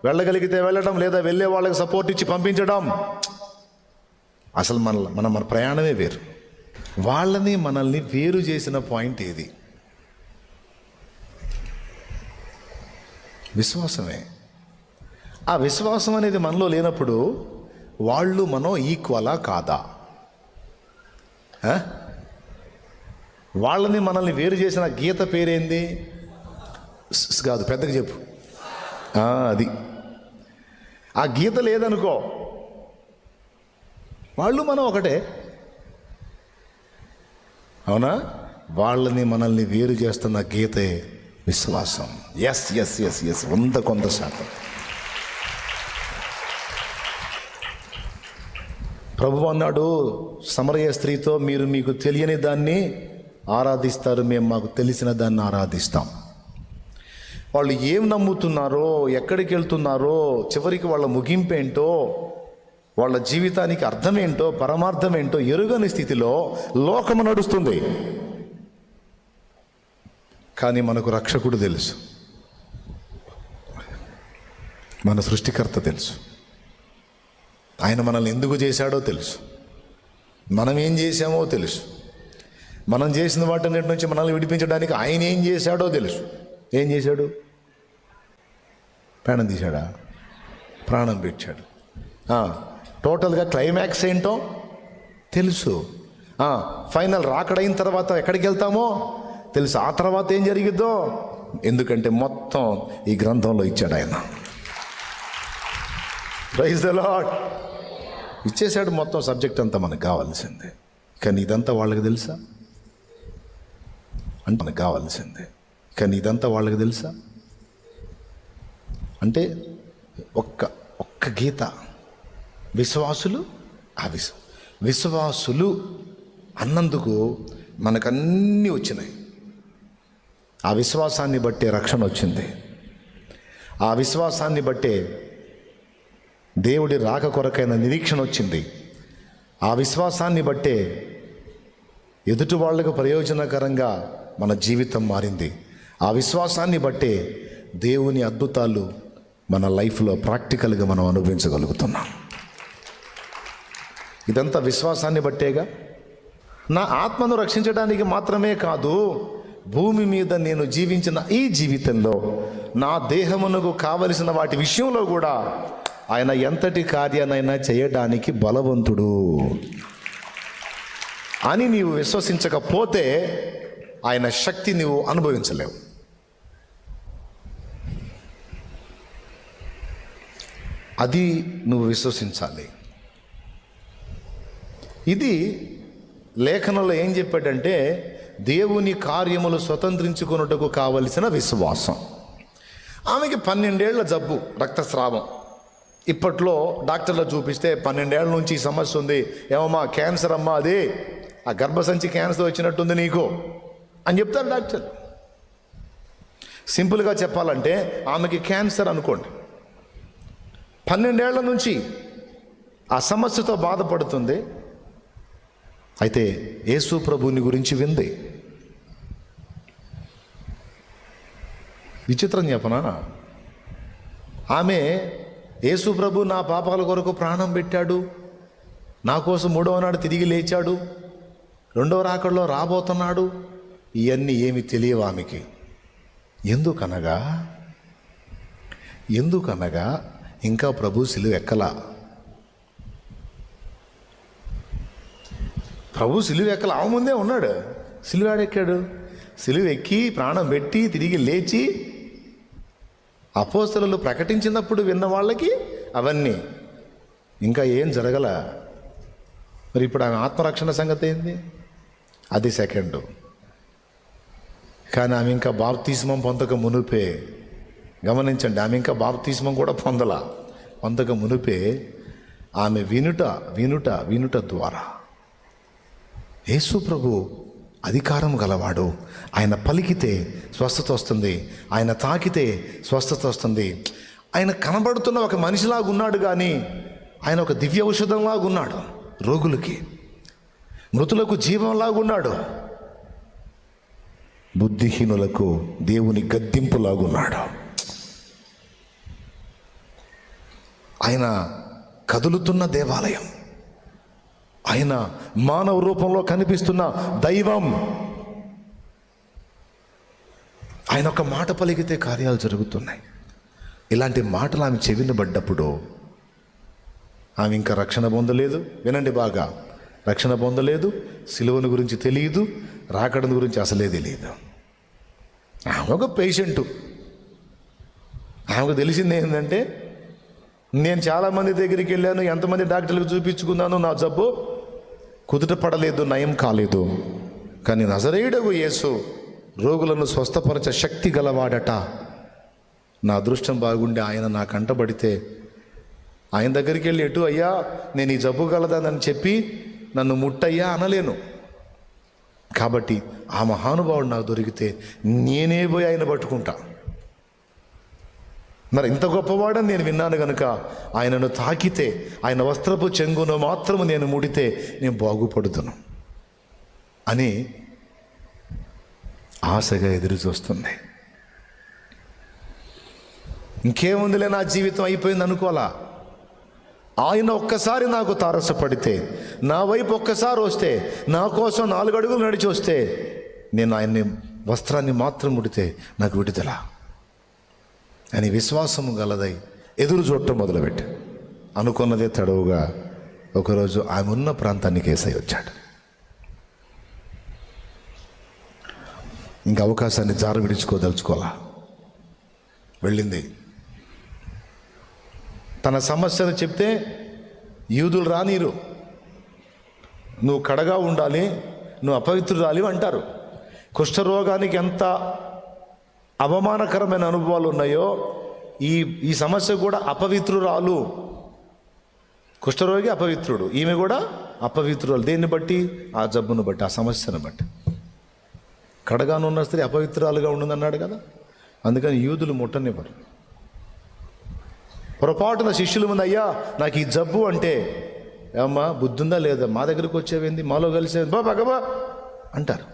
వెళ్ళగలిగితే వెళ్ళటం, లేదా వెళ్ళే వాళ్ళకి సపోర్ట్ ఇచ్చి పంపించడం. అసలు మన ప్రయాణమే వేరు. వాళ్ళని మనల్ని వేరు చేసిన పాయింట్ ఏది? విశ్వాసమే. ఆ విశ్వాసం అనేది మనలో లేనప్పుడు వాళ్ళు మనం ఈక్వలా కాదా? వాళ్ళని మనల్ని వేరు చేసిన గీత పేరేంది? కాదు, పెద్దగా చెప్పు. అది ఆ గీత లేదనుకో, వాళ్ళు మనం ఒకటే. అవునా? వాళ్ళని మనల్ని వేరు చేస్తున్న గీతే విశ్వాసం. ఎస్ 100% ప్రభువు అన్నాడు సమరయ స్త్రీతో, మీరు మీకు తెలియని దాన్ని ఆరాధిస్తారు, మేము మాకు తెలిసిన దాన్ని ఆరాధిస్తాం. వాళ్ళు ఏం నమ్ముతున్నారో, ఎక్కడికి వెళ్తున్నారో, చివరికి వాళ్ళ ముగింపేంటో, వాళ్ళ జీవితానికి అర్థమేంటో, పరమార్థమేంటో ఎరుగని స్థితిలో లోకము నడుస్తుంది. కానీ మనకు రక్షకుడు తెలుసు, మన సృష్టికర్త తెలుసు, ఆయన మనల్ని ఎందుకు చేశాడో తెలుసు, మనం ఏం చేశామో తెలుసు, మనం చేసిన వాటన్నిటి నుంచి మనల్ని విడిపించడానికి ఆయన ఏం చేశాడో తెలుసు. ఏం చేశాడు? ప్రాణం తీశాడా? ప్రాణం పెట్టాడు. టోటల్గా క్లైమాక్స్ ఏంటో తెలుసు. ఫైనల్ రాకడైన తర్వాత ఎక్కడికి వెళ్తామో తెలుసు. ఆ తర్వాత ఏం జరిగిద్దో, ఎందుకంటే మొత్తం ఈ గ్రంథంలో ఇచ్చాడు ఆయన. Praise the Lord. ఇచ్చేశాడు మొత్తం సబ్జెక్ట్ అంతా మనకు కావాల్సిందే. కానీ ఇదంతా వాళ్ళకి తెలుసా? అంటే మనకు కావాల్సిందే, కానీ ఇదంతా వాళ్ళకి తెలుసా? అంటే ఒక్క గీత. విశ్వాసులు విశ్వాసులు అన్నందుకు మనకన్నీ వచ్చినాయి. ఆ విశ్వాసాన్ని బట్టే రక్షణ వచ్చింది. ఆ విశ్వాసాన్ని బట్టే దేవుడి రాక కొరకైన నిరీక్షణ వచ్చింది. ఆ విశ్వాసాన్ని బట్టే ఎదుటి వాళ్ళకు ప్రయోజనకరంగా మన జీవితం మారింది. ఆ విశ్వాసాన్ని బట్టే దేవుని అద్భుతాలు మన లైఫ్లో ప్రాక్టికల్గా మనం అనుభవించగలుగుతున్నాం. ఇదంతా విశ్వాసాన్ని బట్టేగా. నా ఆత్మను రక్షించడానికి మాత్రమే కాదు, భూమి మీద నేను జీవించిన ఈ జీవితంలో నా దేహమునకు కావలసిన వాటి విషయంలో కూడా ఆయన ఎంతటి కార్యానైనా చేయడానికి బలవంతుడు అని నీవు విశ్వసించకపోతే ఆయన శక్తి నీవు అనుభవించలేవు. అది నువ్వు విశ్వసించాలి. ఇది లేఖనంలో ఏం చెప్పాడంటే దేవుని కార్యములు స్వతంత్రించుకొనుటకు కావలసిన విశ్వాసం. ఆమెకి 12 ఏళ్ల జబ్బు, రక్తస్రావం. ఇప్పట్లో డాక్టర్లు చూపిస్తే 12 ఏళ్ల నుంచి ఈ సమస్య ఉంది, ఏమమ్మా క్యాన్సర్ అమ్మా, అది ఆ గర్భసంచి క్యాన్సర్ వచ్చినట్టుంది నీకు అని చెప్తారు డాక్టర్. సింపుల్గా చెప్పాలంటే ఆమెకి క్యాన్సర్ అనుకోండి. 12 ఏళ్ల నుంచి ఆ సమస్యతో బాధపడుతుంది. అయితే యేసు ప్రభువుని గురించి వింది. విచిత్రం చెప్పనా, ఆమె యేసు ప్రభు నా పాపాల కొరకు ప్రాణం పెట్టాడు, నా కోసం 3వ నాడు తిరిగి లేచాడు, 2వ రాకడలో రాబోతున్నాడు, ఇవన్నీ ఏమి తెలియవు ఆమెకి. ఎందుకనగా ఇంకా ప్రభు సిలువ ఎక్కలా. ప్రభు సిలువ ఎక్కల, ఆమె ముందే ఉన్నాడు. సిలువాడెక్కాడు, సిలువ ఎక్కి ప్రాణం పెట్టి తిరిగి లేచి అపోస్తలులు ప్రకటించినప్పుడు విన్న వాళ్ళకి అవన్నీ ఇంకా ఏం జరగల. మరి ఇప్పుడు ఆమె ఆత్మరక్షణ సంగతి ఏంది? అది సెకండ్. కానీ ఆమె ఇంకా బాప్తిస్మం పొందక మునుపే, గమనించండి, ఆమె ఇంకా బాప్తిస్మం కూడా పొందక మునుపే ఆమె వినుట ద్వారా యేసు ప్రభు అధికారం గలవాడు. ఆయన పలికితే స్వస్థత వస్తుంది, ఆయన తాకితే స్వస్థత వస్తుంది. ఆయన కనబడుతున్న ఒక మనిషిలాగా ఉన్నాడు, కానీ ఆయన ఒక దివ్య ఔషధంలాగా ఉన్నాడు. రోగులకి, మృతులకు జీవంలాగా ఉన్నాడు. బుద్ధిహీనులకు దేవుని గద్దింపులాగున్నాడు. ఆయన కదులుతున్న దేవాలయం, ఆయన మానవ రూపంలో కనిపిస్తున్న దైవం. ఆయన ఒక మాట పలికితే కార్యాలు జరుగుతున్నాయి. ఇలాంటి మాటలు ఆమె చెవిన పడ్డప్పుడు ఆమె ఇంకా రక్షణ పొందలేదు. వినండి బాగా, రక్షణ పొందలేదు, సిలువను గురించి తెలియదు, రాకడను గురించి అసలే తెలియదు. ఆమె ఒక పేషెంటు. ఆమెకు తెలిసింది ఏంటంటే, నేను చాలామంది దగ్గరికి వెళ్ళాను, ఎంతమంది డాక్టర్లకు చూపించుకున్నాను, నా జబ్బు కుదుట పడలేదు, నయం కాలేదు. కానీ నజరేయుడగు యేసు రోగులను స్వస్థపరచ శక్తి గలవాడట. నా అదృష్టం బాగుండి ఆయన నా కంటబడితే ఆయన దగ్గరికి వెళ్ళి, ఎటు అయ్యా నేను ఈ జబ్బు గలదని చెప్పి నన్ను ముట్టయ్యా అనలేను. కాబట్టి ఆ మహానుభావుడు నాకు దొరికితే నేనే పోయి ఆయన పట్టుకుంటా. మరి ఇంత గొప్పవాడని నేను విన్నాను కనుక ఆయనను తాకితే, ఆయన వస్త్రపు చెంగును మాత్రము నేను ముడితే నేను బాగుపడుతును అని ఆశగా ఎదురు చూస్తుంది. ఇంకేముందిలే, నా జీవితం అయిపోయింది అనుకోవాలా. ఆయన ఒక్కసారి నాకు తారసపడితే, నా వైపు ఒక్కసారి వస్తే, నా కోసం 4 అడుగులు నడిచి వస్తే, నేను ఆయన్ని వస్త్రాన్ని మాత్రం ముడితే నాకు విడుదల అని విశ్వాసము గలదై ఎదురు చూడటం మొదలుపెట్టి అనుకున్నదే తడవుగా ఒకరోజు ఆమె ఉన్న ప్రాంతానికి యేసయ్య వచ్చాడు. ఇంకా అవకాశాన్ని జార విడుచుకోదలుచుకోవాలా. వెళ్ళింది. తన సమస్యను చెప్తే యూదులు రానీరు, నువ్వు కడగా ఉండాలి, నువ్వు అపవిత్రురాలి అంటారు. కుష్ఠరోగానికి ఎంత అవమానకరమైన అనుభవాలు ఉన్నాయో ఈ సమస్య కూడా అపవిత్రురాలు. కుష్ఠరోగి అపవిత్రుడు, ఈమె కూడా అపవిత్రురాలు. దేన్ని బట్టి? ఆ జబ్బును బట్టి, ఆ సమస్యను బట్టి. కడగానున్న స్త్రీ అపవిత్రాలుగా ఉంటుందన్నాడు కదా, అందుకని యూదులు ముట్టనివ్వరు. పొరపాటున శిష్యుల ముందు, అయ్యా నాకు ఈ జబ్బు అంటే, ఏమ్మా బుద్ధుందా లేదా, మా దగ్గరికి వచ్చేవింది, మాలో కలిసేది, బాబా అంటారు.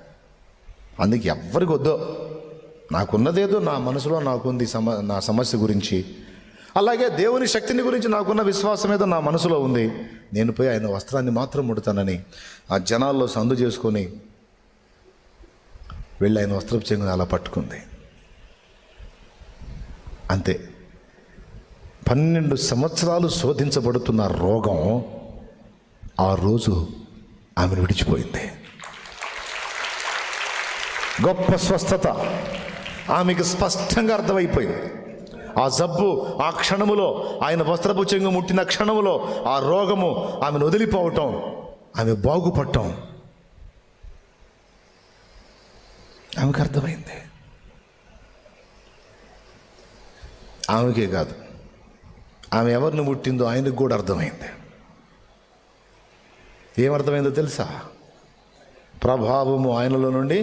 అందుకే ఎవ్వరికి వద్దో, నాకున్నదేదో నా మనసులో నాకుంది నా సమస్య గురించి, అలాగే దేవుని శక్తిని గురించి నాకున్న విశ్వాసం ఏదో నా మనసులో ఉంది, నేను పోయి ఆయన వస్త్రాన్ని మాత్రం ముడతానని ఆ జనాల్లో సందు చేసుకొని వెళ్ళి ఆయన వస్త్రపు చెంగుని అలా పట్టుకుంది. అంతే. 12 సంవత్సరాలు శోధించబడుతున్న రోగం ఆ రోజు ఆమెను విడిచిపోయింది. గొప్ప స్వస్థత ఆమెకు స్పష్టంగా అర్థమైపోయింది. ఆ జబ్బు ఆ క్షణములో, ఆయన వస్త్రపు చెంగు ముట్టిన క్షణములో ఆ రోగము ఆమెను వదిలిపోవటం, ఆమె బాగుపడటం ఆమెకు అర్థమైంది. ఆమెకే కాదు, ఆమె ఎవరిని ముట్టిందో ఆయనకు కూడా అర్థమైంది. ఏమర్థమైందో తెలుసా? ప్రభావము ఆయనలో నుండి,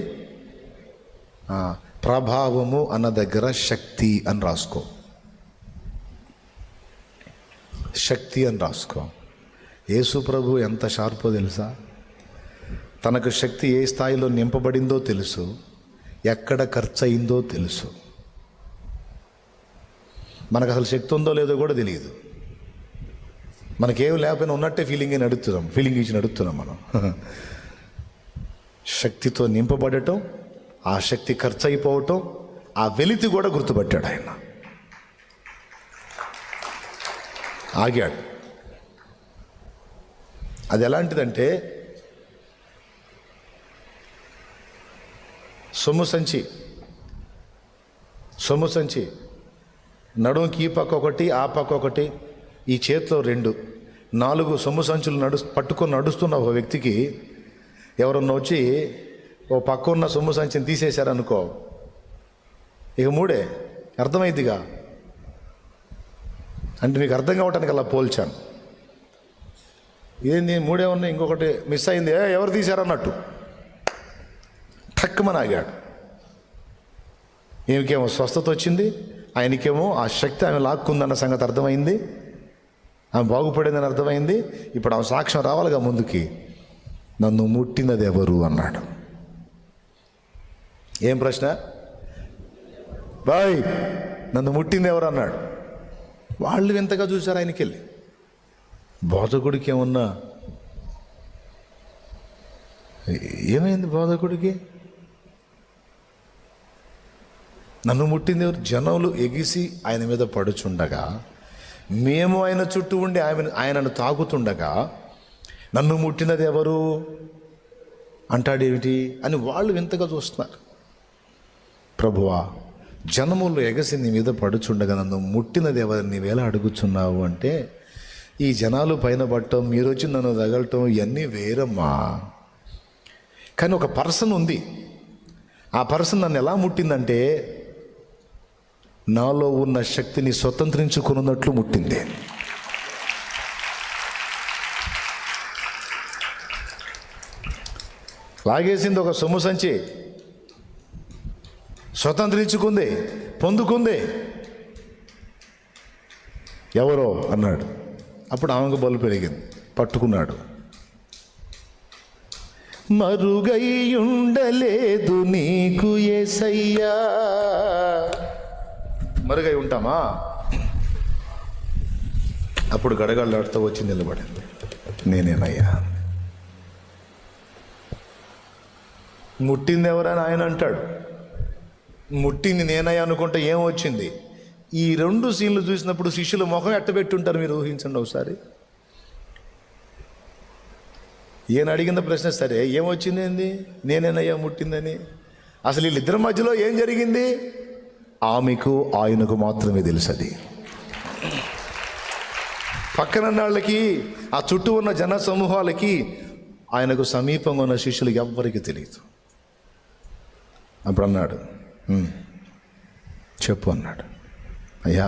ప్రభావము అన్న దగ్గర శక్తి అని రాసుకో, శక్తి అని రాసుకో. యేసు ప్రభు ఎంత షార్పో తెలుసా? తనకు శక్తి ఏ స్థాయిలో నింపబడిందో తెలుసు, ఎక్కడ ఖర్చు అయిందో తెలుసు. మనకు అసలు శక్తి ఉందో లేదో కూడా తెలియదు. మనకేం లేకపోయినా ఉన్నట్టే ఫీలింగ్ ఇచ్చి నడుస్తున్నాం మనం. శక్తితో నింపబడటం, ఆ శక్తి ఖర్చు అయిపోవటం, ఆ వెలితి కూడా గుర్తుపట్టాడు ఆయన. ఆగాడు. అది ఎలాంటిదంటే, సొమ్ము సంచి నడుముకి ఈ పక్క ఒకటి, ఆ పక్క ఒకటి, ఈ చేతిలో 2, 4 సొమ్ము సంచులు పట్టుకొని నడుస్తున్న ఒక వ్యక్తికి ఎవరన్నా వచ్చి ఓ పక్క ఉన్న సొమ్ము సంచిని తీసేశారనుకో, ఇక 3 అర్థమైద్దిగా. అంటే మీకు అర్థం కావటానికి అలా పోల్చాను. ఏంది 3 ఉన్నాయి, ఇంకొకటి మిస్ అయింది, ఎవరు తీశారన్నట్టు ఠక్కుమని ఆగాడు. ఈమెకేమో స్వస్థత వచ్చింది, ఆయనకేమో ఆ శక్తి ఆమె లాక్కుందన్న సంగతి అర్థమైంది, ఆమె బాగుపడిందని అర్థమైంది. ఇప్పుడు ఆమె సాక్ష్యం రావాలిగా ముందుకి. నన్ను ముట్టినది ఎవరు అన్నాడు. ఏం ప్రశ్న? బాయ్ నన్ను ముట్టింది ఎవరు అన్నాడు. వాళ్ళు ఎంతగా చూశారు ఆయనకి వెళ్ళి. బోధకుడికి ఏమన్నా ఏమైంది? బోధకుడికి నన్ను ముట్టింది ఎవరు? జనములు ఎగిసి ఆయన మీద పడుచుండగా, మేము ఆయన చుట్టూ ఉండి ఆయనను తాకుతుండగా నన్ను ముట్టినది ఎవరు అంటాడేమిటి అని వాళ్ళు వింతగా చూస్తున్నారు. ప్రభువా, జనములు ఎగసి నీ మీద పడుచుండగా నన్ను ముట్టినది ఎవరు నీవేలా అడుగుచున్నావు అంటే, ఈ జనాలు పైన పట్టడం, మీరు వచ్చి నన్ను తగలటం ఇవన్నీ వేరమ్మా. కానీ ఒక పర్సన్ ఉంది, ఆ పర్సన్ నన్ను ఎలా ముట్టిందంటే నాలో ఉన్న శక్తిని స్వతంత్రించుకున్నట్లు ముట్టింది. లాగేసింది ఒక సొమ్ము సంచి, స్వతంత్రించుకుంది, పొందుకుంది. ఎవరో అన్నాడు. అప్పుడు ఆమెకు బలు పెరిగింది, పట్టుకున్నాడు. మరుగై ఉండలేదు నీకు యేసయ్యా. మరుగై ఉంటామా? అప్పుడు గడగడలాడుతూ వచ్చి నిలబడింది. నేనేనయ్యా. ముట్టింది ఎవరని ఆయన అంటాడు. ముట్టింది నేనయ్యా అనుకుంటే ఏమొచ్చింది? ఈ 2 సీన్లు చూసినప్పుడు శిష్యుల ముఖం ఎట్టబెట్టుంటారు మీరు ఊహించండి ఒకసారి. ఈయన అడిగిన ప్రశ్న సరే, ఏమొచ్చింది ఏంది? నేనేనయ్యా ముట్టిందని. అసలు వీళ్ళిద్దరి మధ్యలో ఏం జరిగింది? ఆమెకు ఆయనకు మాత్రమే తెలుసు. అది పక్కన వాళ్ళకి, ఆ చుట్టూ ఉన్న జన సమూహాలకి, ఆయనకు సమీపంగా ఉన్న శిష్యులకి ఎవ్వరికి తెలియదు. అప్పుడు అన్నాడు, చెప్పు అన్నాడు. అయ్యా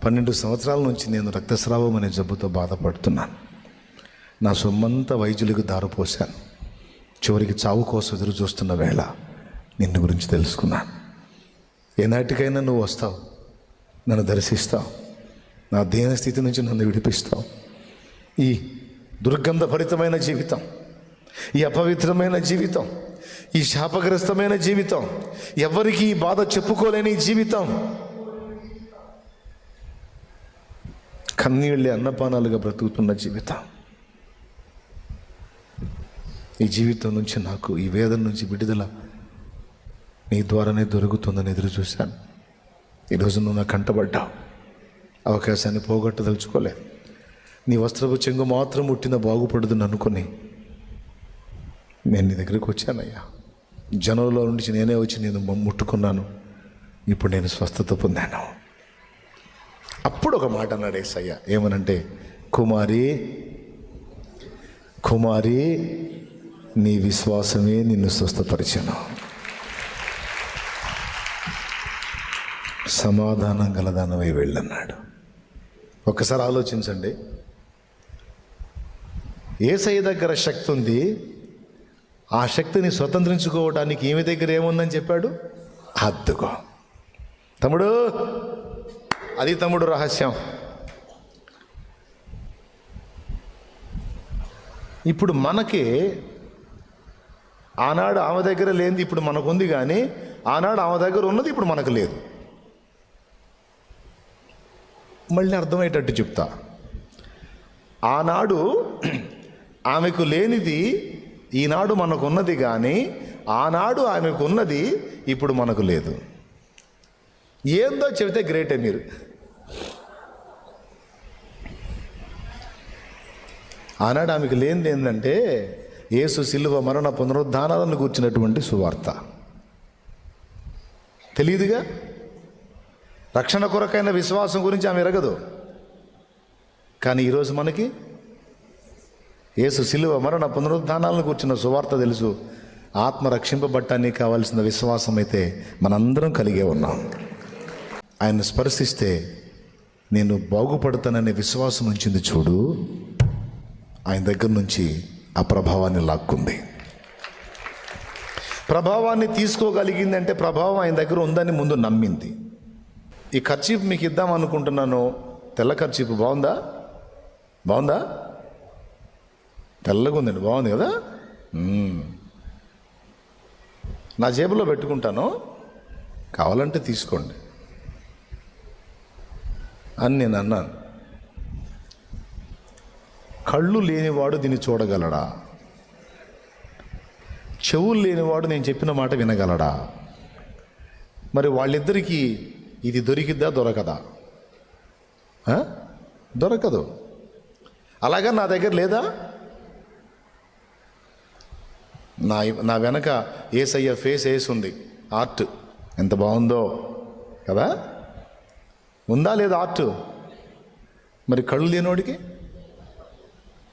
12 సంవత్సరాల నుంచి నేను రక్తస్రావం అనే జబ్బుతో బాధపడుతున్నాను. నా సొమ్మంతా వైద్యులకు దారిపోశాను. చివరికి చావు కోసం ఎదురు చూస్తున్న వేళ నిన్ను గురించి తెలుసుకున్నాను. ఏనాటికైనా నువ్వు వస్తావు, నన్ను దర్శిస్తావు, నా దేన స్థితి నుంచి నన్ను విడిపిస్తావు. ఈ దుర్గంధభరితమైన జీవితం, ఈ అపవిత్రమైన జీవితం, ఈ శాపగ్రస్తమైన జీవితం, ఎవరికి ఈ బాధ చెప్పుకోలేని జీవితం, కన్నీళ్ళే అన్నపానాలుగా బ్రతుకుతున్న జీవితం, ఈ జీవితం నుంచి నాకు, ఈ వేదన నుంచి విడుదల నీ ద్వారానే దొరుకుతుందని ఎదురు చూశాను. ఈరోజు నువ్వు నాకు కంటబడ్డావు. అవకాశాన్ని పోగొట్టదలుచుకోలే. నీ వస్త్రపు చెంగు మాత్రం ముట్టిన బాగుపడదుని అనుకుని నేను నీ దగ్గరికి వచ్చానయ్యా. జనంలో నుంచి నేనే వచ్చి నేను ముట్టుకున్నాను. ఇప్పుడు నేను స్వస్థత పొందాను. అప్పుడు ఒక మాట అన్నాడు యేసయ్య. ఏమనంటే, కుమారి కుమారి, నీ విశ్వాసమే నిన్ను స్వస్థపరిచాను. సమాధానం గలదానమై వెళ్ళన్నాడు. ఒక్కసారి ఆలోచించండి. యేసయ్య దగ్గర శక్తి ఉంది. ఆ శక్తిని స్వతంత్రించుకోవడానికి ఈమె దగ్గర ఏముందని చెప్పాడు? అద్దుకో తమ్ముడు. అది తమ్ముడు రహస్యం. ఇప్పుడు మనకి ఆనాడు ఆమె దగ్గర లేనిది ఇప్పుడు మనకుంది, కానీ ఆనాడు ఆమె దగ్గర ఉన్నది ఇప్పుడు మనకు లేదు. మళ్ళీ అర్థమయ్యేటట్టు చెప్తా. ఆనాడు ఆమెకు లేనిది ఈనాడు మనకున్నది, కానీ ఆనాడు ఆమెకు ఉన్నది ఇప్పుడు మనకు లేదు. ఏందో చెబితే గ్రేటే మీరు. ఆనాడు ఆమెకు లేనిది ఏంటంటే యేసు శిలువ మరణ పునరుద్ధానాలను కూర్చున్నటువంటి సువార్త. తెలియదుగా. రక్షణ కొరకైన విశ్వాసం గురించి ఆమె ఎరగదు. కానీ ఈరోజు మనకి యేసు శిలువ మరణ పునరుద్ధానాలను కూర్చున్న సువార్త తెలుసు. ఆత్మ రక్షింపబట్టానికి కావాల్సిన విశ్వాసం అయితే మనందరం కలిగే ఉన్నాం. ఆయన స్పర్శిస్తే నేను బాగుపడతాననే విశ్వాసం ఉంచింది చూడు. ఆయన దగ్గర నుంచి ఆ ప్రభావాన్ని లాక్కుంది. ప్రభావాన్ని తీసుకోగలిగిందంటే ప్రభావం ఆయన దగ్గర ఉందని ముందు నమ్మింది. ఈ కర్చీఫ్ మీకు ఇద్దాం అనుకుంటున్నాను. తెల్ల కర్చీఫ్ బాగుందా? బాగుందా? తెల్లగా ఉందండి. బాగుంది కదా? నా జేబులో పెట్టుకుంటాను, కావాలంటే తీసుకోండి అని నేను అన్నాను. కళ్ళు లేనివాడు దీన్ని చూడగలడా? చెవులు లేనివాడు నేను చెప్పిన మాట వినగలడా? మరి వాళ్ళిద్దరికీ ఇది దొరికిద్దా? దొరకదా? దొరకదు. అలాగా నా దగ్గర లేదా? నా వెనక యేసయ్య ఫేస్ వేసి ఉంది. ఆర్ట్ ఎంత బాగుందో కదా? ఉందా లేదా ఆర్ట్? మరి కళ్ళు లేనోడికి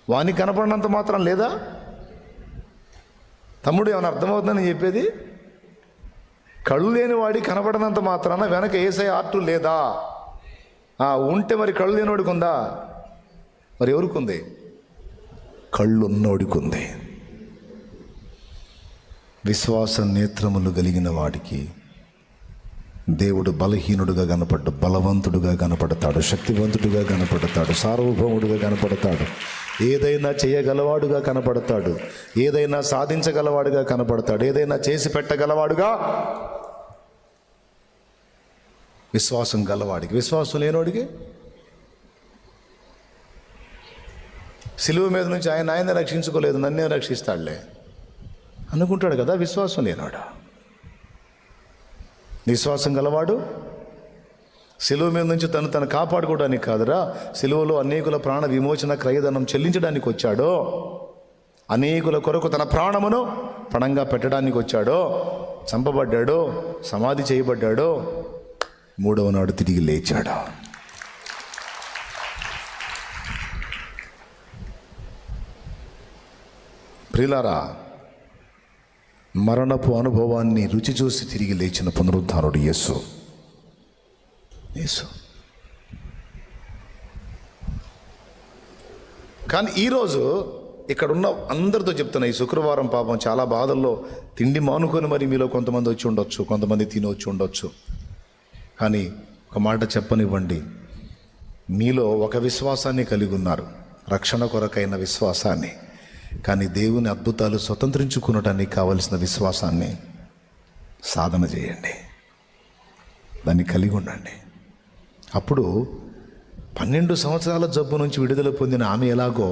వానికి కనపడినంత మాత్రం లేదా? తమ్ముడు, ఏమైనా అర్థమవుతుందని చెప్పేది? కళ్ళు లేని వాడి కనపడినంత మాత్రాన వెనక యేసయ్య ఆర్ట్ లేదా? ఉంటే మరి కళ్ళు లేనివాడికి ఉందా? మరి ఎవరికి ఉంది? కళ్ళు ఉన్నోడికి ఉంది. విశ్వాస నేత్రములు కలిగిన వాడికి దేవుడు బలహీనుడుగా కనపడ్డు, బలవంతుడుగా కనపడతాడు, శక్తివంతుడుగా కనపడతాడు, సార్వభౌముడుగా కనపడతాడు, ఏదైనా చేయగలవాడుగా కనపడతాడు, ఏదైనా సాధించగలవాడుగా కనపడతాడు, ఏదైనా చేసి పెట్టగలవాడుగా. విశ్వాసం గలవాడికి. విశ్వాసం లేనోడికి సిలువ మీద నుంచి ఆయనే రక్షించుకోలేదు, నన్నే రక్షిస్తాడులే అనుకుంటాడు కదా. విశ్వాసం లేనాడు. విశ్వాసం గలవాడు సిలువ మీద నుంచి తను కాపాడుకోవడానికి కాదురా, సిలువలో అనేకుల ప్రాణ విమోచన క్రయధనం చెల్లించడానికి వచ్చాడో, అనేకుల కొరకు తన ప్రాణమును పణంగా పెట్టడానికి వచ్చాడో, చంపబడ్డాడో, సమాధి చేయబడ్డాడో, 3వ నాడు తిరిగి లేచాడు. ప్రియులారా, మరణపు అనుభవాన్ని రుచి చూసి తిరిగి లేచిన పునరుద్ధానుడు యేసు. కానీ ఈరోజు ఇక్కడ ఉన్న అందరితో చెప్తున్నా, ఈ శుక్రవారం పాపం చాలా బాధల్లో తిండి మానుకొని మరి మీలో కొంతమంది వచ్చి ఉండొచ్చు, కొంతమంది తిని వచ్చి ఉండొచ్చు. కానీ ఒక మాట చెప్పనివ్వండి, మీలో ఒక విశ్వాసాన్ని కలిగి ఉన్నారు, రక్షణ కొరకైన విశ్వాసాన్ని. కానీ దేవుని అద్భుతాలు స్వతంత్రించుకునడానికి కావలసిన విశ్వాసాన్ని సాధన చేయండి, దాన్ని కలిగి ఉండండి. అప్పుడు 12 సంవత్సరాల జబ్బు నుంచి విడుదల పొందిన ఆమె ఎలాగో,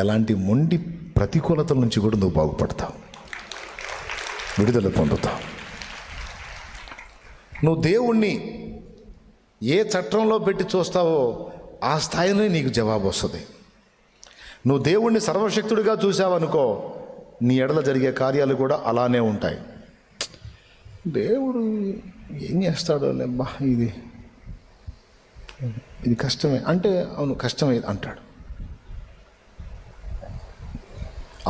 ఎలాంటి మొండి ప్రతికూలతల నుంచి కూడా నువ్వు బాగుపడతావు, విడుదల పొందుతావు. నువ్వు దేవుణ్ణి ఏ చట్టంలో పెట్టి చూస్తావో ఆ స్థాయిలో నీకు జవాబు వస్తుంది. నువ్వు దేవుణ్ణి సర్వశక్తుడిగా చూసావనుకో, నీ ఎడల జరిగే కార్యాలు కూడా అలానే ఉంటాయి. దేవుడు ఏం చేస్తాడో లేబ్బా, ఇది కష్టమే అంటే, అవును కష్టమే అంటాడు.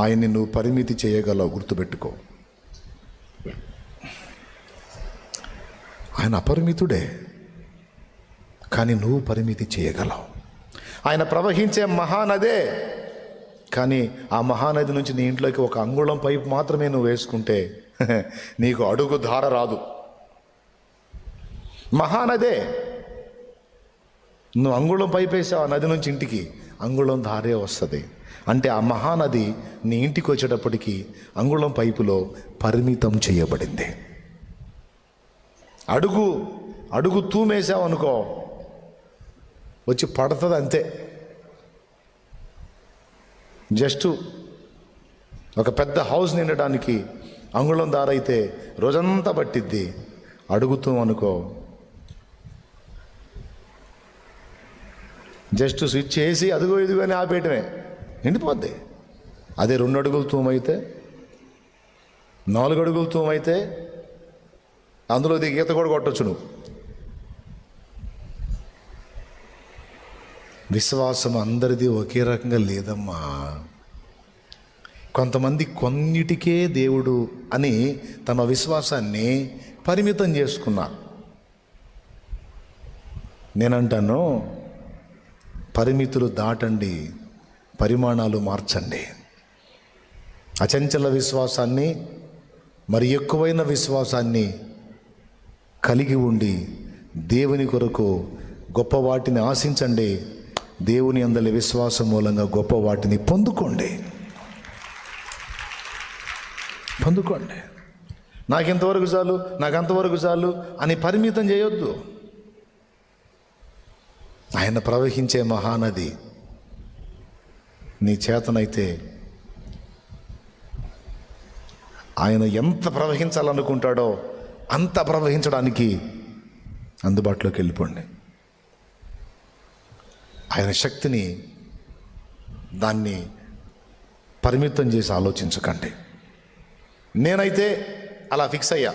ఆయన్ని నువ్వు పరిమితి చేయగలవు, గుర్తుపెట్టుకో. ఆయన అపరిమితుడే, కానీ నువ్వు పరిమితి చేయగలవు. ఆయన ప్రవహించే మహానదే, కానీ ఆ మహానది నుంచి నీ ఇంట్లోకి ఒక అంగుళం పైపు మాత్రమే నువ్వు వేసుకుంటే నీకు అడుగు ధార రాదు. మహానదే, నువ్వు అంగుళం పైపు వేసావు, ఆ నది నుంచి ఇంటికి అంగుళం ధారే వస్తుంది. అంటే ఆ మహానది నీ ఇంటికి వచ్చేటప్పటికి అంగుళం పైపులో పరిమితం చేయబడింది. అడుగు తూమేసావు అనుకో, వచ్చి పడుతుంది అంతే. జస్ట్ ఒక పెద్ద హౌస్ నిండడానికి అంగుళం దారైతే రోజంతా పట్టిద్ది. అడుగుతూ అనుకో, జస్ట్ స్విచ్ వేసి అదుగో ఇదిగో అని ఆపేయటమే, నిండిపోద్ది. అదే 2 అడుగులు తూమైతే, 4 అడుగులు తూమైతే అందులో ఈత కూడా కొట్టొచ్చు నువ్వు. విశ్వాసం అందరిది ఒకే రకంగా లేదమ్మా. కొంతమంది కొన్నిటికే దేవుడు అని తమ విశ్వాసాన్ని పరిమితం చేసుకున్నారు. నేనంటాను, పరిమితులు దాటండి, పరిమాణాలు మార్చండి. అచంచల విశ్వాసాన్ని, మరి ఎక్కువైన విశ్వాసాన్ని కలిగి ఉండి దేవుని కొరకు గొప్ప వాటిని ఆశించండి. దేవుని అందలి విశ్వాసం మూలంగా గొప్ప వాటిని పొందుకోండి. నాకెంతవరకు చాలు, నాకు అంతవరకు చాలు అని పరిమితం చేయొద్దు. ఆయన ప్రవహించే మహానది నీ చేతనైతే ఆయన ఎంత ప్రవహించాలనుకుంటాడో అంత ప్రవహించడానికి అందుబాటులోకి వెళ్ళిపోండి. ఆయన శక్తిని, దాన్ని పరిమితం చేసి ఆలోచించకండి. నేనైతే అలా ఫిక్స్ అయ్యా.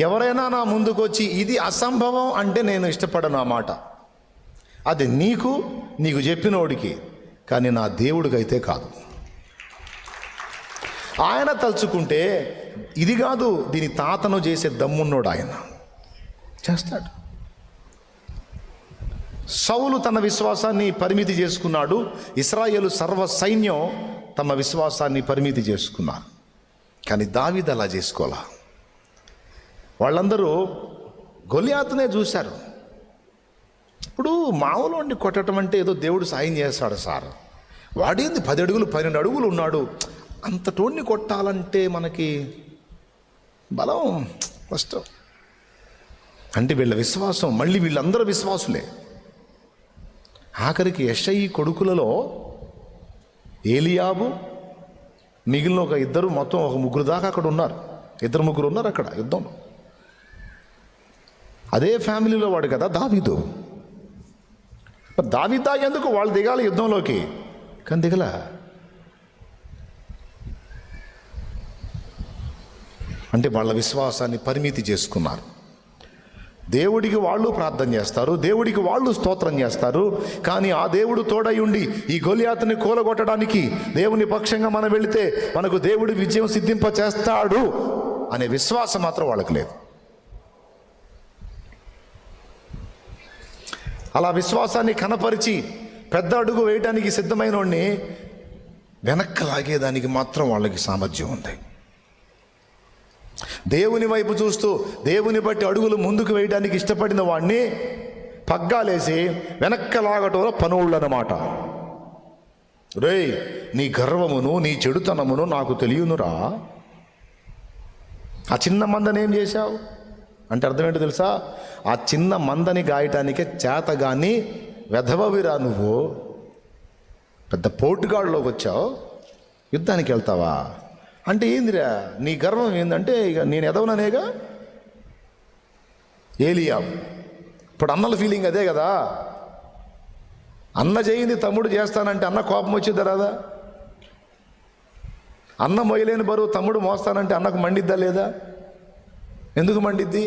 ఎవరైనా నా ముందుకు వచ్చి ఇది అసంభవం అంటే నేను ఇష్టపడను ఆ మాట. అది నీకు చెప్పినోడికి, కానీ నా దేవుడికైతే కాదు. ఆయన తలుచుకుంటే ఇది కాదు, దీని తాతను చేసే దమ్మున్నోడు ఆయన చేస్తాడు. సౌలు తన విశ్వాసాన్ని పరిమితి చేసుకున్నాడు. ఇశ్రాయేలు సర్వ సైన్యం తమ విశ్వాసాన్ని పరిమితి చేసుకున్నారు. కానీ దావీదు అలా చేసుకోవాలా. వాళ్ళందరూ గొలియాతునే చూశారు. ఇప్పుడు మామూలు వండి కొట్టడం అంటే ఏదో దేవుడు సాయం చేస్తాడు సార్, వాడేంది 10 అడుగులు 12 అడుగులు ఉన్నాడు, అంత టోన్ని కొట్టాలంటే మనకి బలం కష్టం. అంటే వీళ్ళ విశ్వాసం, మళ్ళీ వీళ్ళందరూ విశ్వాసులే. ఆఖరికి యెషయి కొడుకులలో ఏలియాబు, మిగిలిన ఒక 2, మొత్తం ఒక 3 దాకా అక్కడ ఉన్నారు. 2-3 ఉన్నారు అక్కడ యుద్ధంలో. అదే ఫ్యామిలీలో వాడు కదా దావీదు. దావీదు ఎందుకు వాళ్ళు దిగాలి యుద్ధంలోకి, కానీ దిగలా. అంటే వాళ్ళ విశ్వాసాన్ని పరిమితి చేసుకున్నారు. దేవుడికి వాళ్ళు ప్రార్థన చేస్తారు, దేవుడికి వాళ్ళు స్తోత్రం చేస్తారు, కానీ ఆ దేవుడు తోడై ఉండి ఈ గొలియాతుని కూలగొట్టడానికి దేవుని పక్షంగా మనం వెళితే మనకు దేవుడు విజయం సిద్ధింప చేస్తాడు అనే విశ్వాసం మాత్రం వాళ్ళకి లేదు. అలా విశ్వాసాన్ని కనపరిచి పెద్ద అడుగు వేయడానికి సిద్ధమైన వాడిని వెనక్కి లాగేదానికి మాత్రం వాళ్ళకి సామర్థ్యం ఉంది. దేవుని వైపు చూస్తూ దేవుని బట్టి అడుగులు ముందుకు వేయడానికి ఇష్టపడిన వాడిని పగ్గాలేసి వెనక్కి లాగటంలో పనుళ్ళు అన్నమాట. రేయ్, నీ గర్వమును నీ చెడుతనమును నాకు తెలియనురా. ఆ చిన్న మందని ఏం చేశావు అంటే అర్థం ఏంటో తెలుసా? ఆ చిన్న మందని గాయటానికే చేతగాని వెధవవిరా నువ్వు. పెద్ద పోటుగాళ్ళలోకి వచ్చావు, యుద్ధానికి వెళ్తావా అంటే ఏందిరా నీ గర్వం ఏందంటే ఇక నేను ఎదవననేగా. ఏలియాబు ఇప్పుడు అన్నల ఫీలింగ్ అదే కదా. అన్న చేయింది తమ్ముడు చేస్తానంటే అన్న కోపం వచ్చిద్దా రాదా? అన్న మొయ్యలేని బరువు తమ్ముడు మోస్తానంటే అన్నకు మండిద్దా లేదా? ఎందుకు మండిద్ది?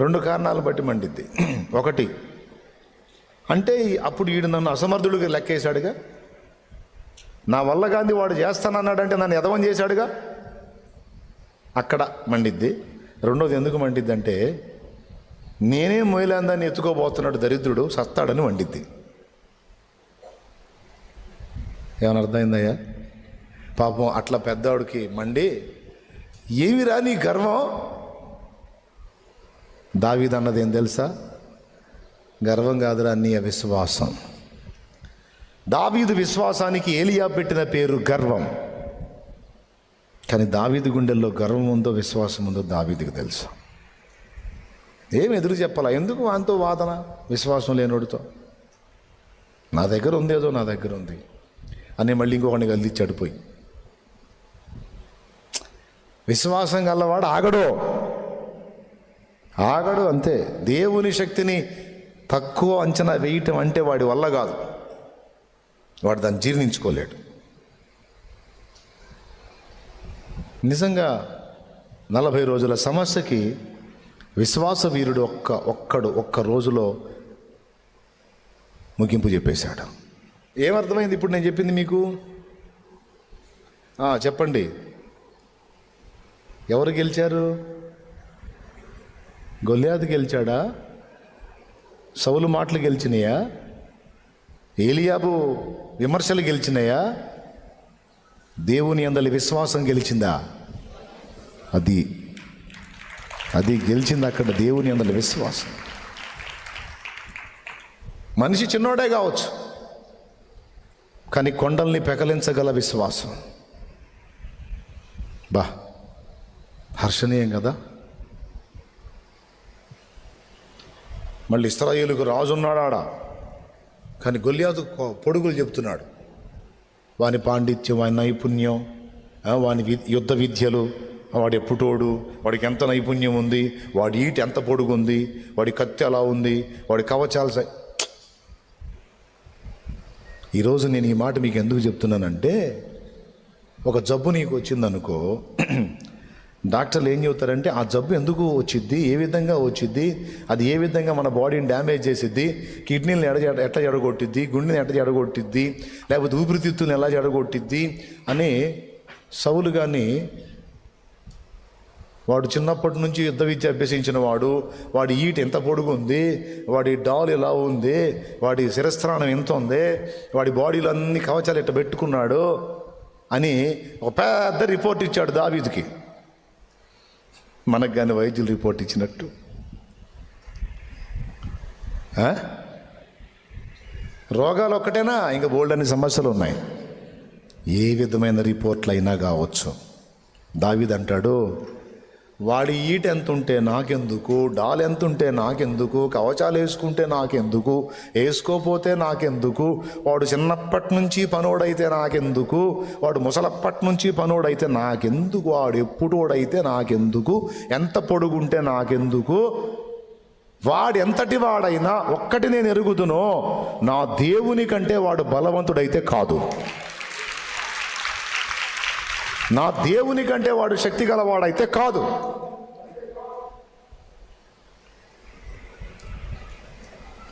2 కారణాలు బట్టి మండిద్ది. ఒకటి అంటే అప్పుడు వీడు నన్ను అసమర్థుడిగా లెక్కేశాడుగా, నా వల్ల గాంధీ వాడు చేస్తానన్నాడంటే నన్ను ఎదవం చేశాడుగా, అక్కడ మండిద్ది. రెండోది ఎందుకు మండిద్ది అంటే నేనే మొయ్యలేందాన్ని ఎత్తుకోబోతున్నాడు దరిద్రుడు సస్తాడని మండిద్ది. ఏమైనా అర్థమైందయ్యా? పాపం అట్లా పెద్దవాడికి మండి ఏమిరా నీ గర్వం? దావీదు అన్నది ఏం తెలుసా? గర్వం కాదురా నీ అవిశ్వాసం. దావీదు విశ్వాసానికి ఏలియా పెట్టిన పేరు గర్వం. కానీ దావీదు గుండెల్లో గర్వం ఉందో విశ్వాసం ఉందో దావీదుకి తెలుసు. ఏం ఎదురు చెప్పాలా? ఎందుకు వాంతో వాదన? విశ్వాసం లేనోడితో నా దగ్గర ఉంది, ఏదో నా దగ్గర ఉంది అని మళ్ళీ ఇంకొకడిని గల్లిచ్చాడు పోయి. విశ్వాసం గల్లవాడు ఆగడు అంతే. దేవుని శక్తిని తక్కువ అంచనా వేయటం అంటే వాడి వల్ల కాదు, వాడు దాన్ని జీర్ణించుకోలేడు. నిజంగా 40 రోజుల సమస్యకి విశ్వాస వీరుడు ఒక్క రోజులో ముగింపు చెప్పేశాడు. ఏమర్థమైంది ఇప్పుడు నేను చెప్పింది మీకు? చెప్పండి, ఎవరు గెలిచారు? గొల్యాతు గెలిచాడా? సౌలు మాటలు గెలిచినాయా? ఏలియాబు విమర్శలు గెలిచినాయా? దేవుని యందలి విశ్వాసం గెలిచిందా? అది గెలిచింది అక్కడ, దేవుని యందలి విశ్వాసం. మనిషి చిన్నోడే కావచ్చు, కానీ కొండల్ని పెకలించగల విశ్వాసం హర్షణీయం కదా. మళ్ళీ ఇశ్రాయేలుకు రాజు ఉన్నాడు ఆడ, కానీ గొల్యాతు పొడుగులు చెప్తున్నాడు. వాని పాండిత్యం, వాని నైపుణ్యం, వాని యుద్ధ విద్యలు, వాడి ఎప్పుటోడు, వాడికి ఎంత నైపుణ్యం ఉంది, వాడి ఈట ఎంత పొడుగు ఉంది, వాడి కత్తి ఎలా ఉంది, వాడి కవచాలు. ఈరోజు నేను ఈ మాట మీకు ఎందుకు చెప్తున్నానంటే, ఒక జబ్బు నీకు వచ్చిందనుకో, డాక్టర్లు ఏం చెబుతారంటే ఆ జబ్బు ఎందుకు వచ్చిద్ది, ఏ విధంగా వచ్చిద్ది, అది ఏ విధంగా మన బాడీని డ్యామేజ్ చేసిద్ది, కిడ్నీలను ఎట్లా జడగొట్టిద్ది, గుండెని ఎట్లా జడగొట్టిద్ది, లేకపోతే ఊపిరితిత్తులను ఎలా జడగొట్టిద్ది అని. సౌలు కానీ వాడు చిన్నప్పటి నుంచి యుద్ధ విద్య అభ్యసించిన వాడి ఈట ఎంత పొడుగు ఉంది, వాడి డాల్ ఎలా ఉంది, వాడి శిరస్త్రాణం ఎంత ఉంది, వాడి బాడీలో అన్ని కవచాలు ఎట్లా పెట్టుకున్నాడు అని ఒక పెద్ద రిపోర్ట్ ఇచ్చాడు దావీదుకి. మనకు కానీ వైద్యులు రిపోర్ట్ ఇచ్చినట్టు రోగాలు ఒక్కటేనా? ఇంకా బోల్డ్ అనే సమస్యలు ఉన్నాయి. ఏ విధమైన రిపోర్ట్లు అయినా కావచ్చు. దావీదు అంటాడు, వాడి ఈట ఎంత ఉంటే నాకెందుకు, డాల్ ఎంత ఉంటే నాకెందుకు, కవచాలు వేసుకుంటే నాకెందుకు, వేసుకోపోతే నాకెందుకు, వాడు చిన్నప్పటి నుంచి పనోడైతే నాకెందుకు, వాడు ముసలప్పటి నుంచి పనోడైతే నాకెందుకు, వాడు ఎప్పుడోడైతే నాకెందుకు, ఎంత పొడుగుంటే నాకెందుకు, వాడు ఎంతటి వాడైనా ఒక్కటి నేను ఎరుగుదునో, నా దేవుని కంటే వాడు బలవంతుడైతే కాదు, నా దేవుని కంటే వాడు శక్తి గలవాడైతే కాదు.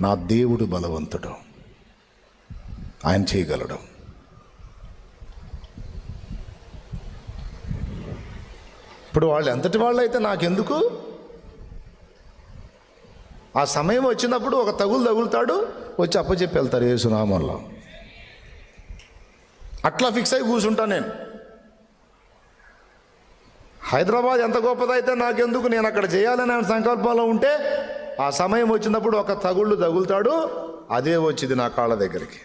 నా దేవుడు బలవంతుడు, ఆయన చేయగలడు. ఇప్పుడు వాళ్ళు ఎంతటి వాళ్ళు అయితే నాకెందుకు, ఆ సమయం వచ్చినప్పుడు ఒక తగులుతాడు, వచ్చి అప్పచెప్పి వెళ్తారు యేసునామంలో. అట్లా ఫిక్స్ అయి కూర్చుంటా నేను. హైదరాబాద్ ఎంత గొప్పదైతే నాకెందుకు, నేను అక్కడ చేయాలనే సంకల్పంలో ఉంటే ఆ సమయం వచ్చినప్పుడు ఒక తగులుతాడు, అదే వచ్చింది నా కాళ్ళ దగ్గరికి,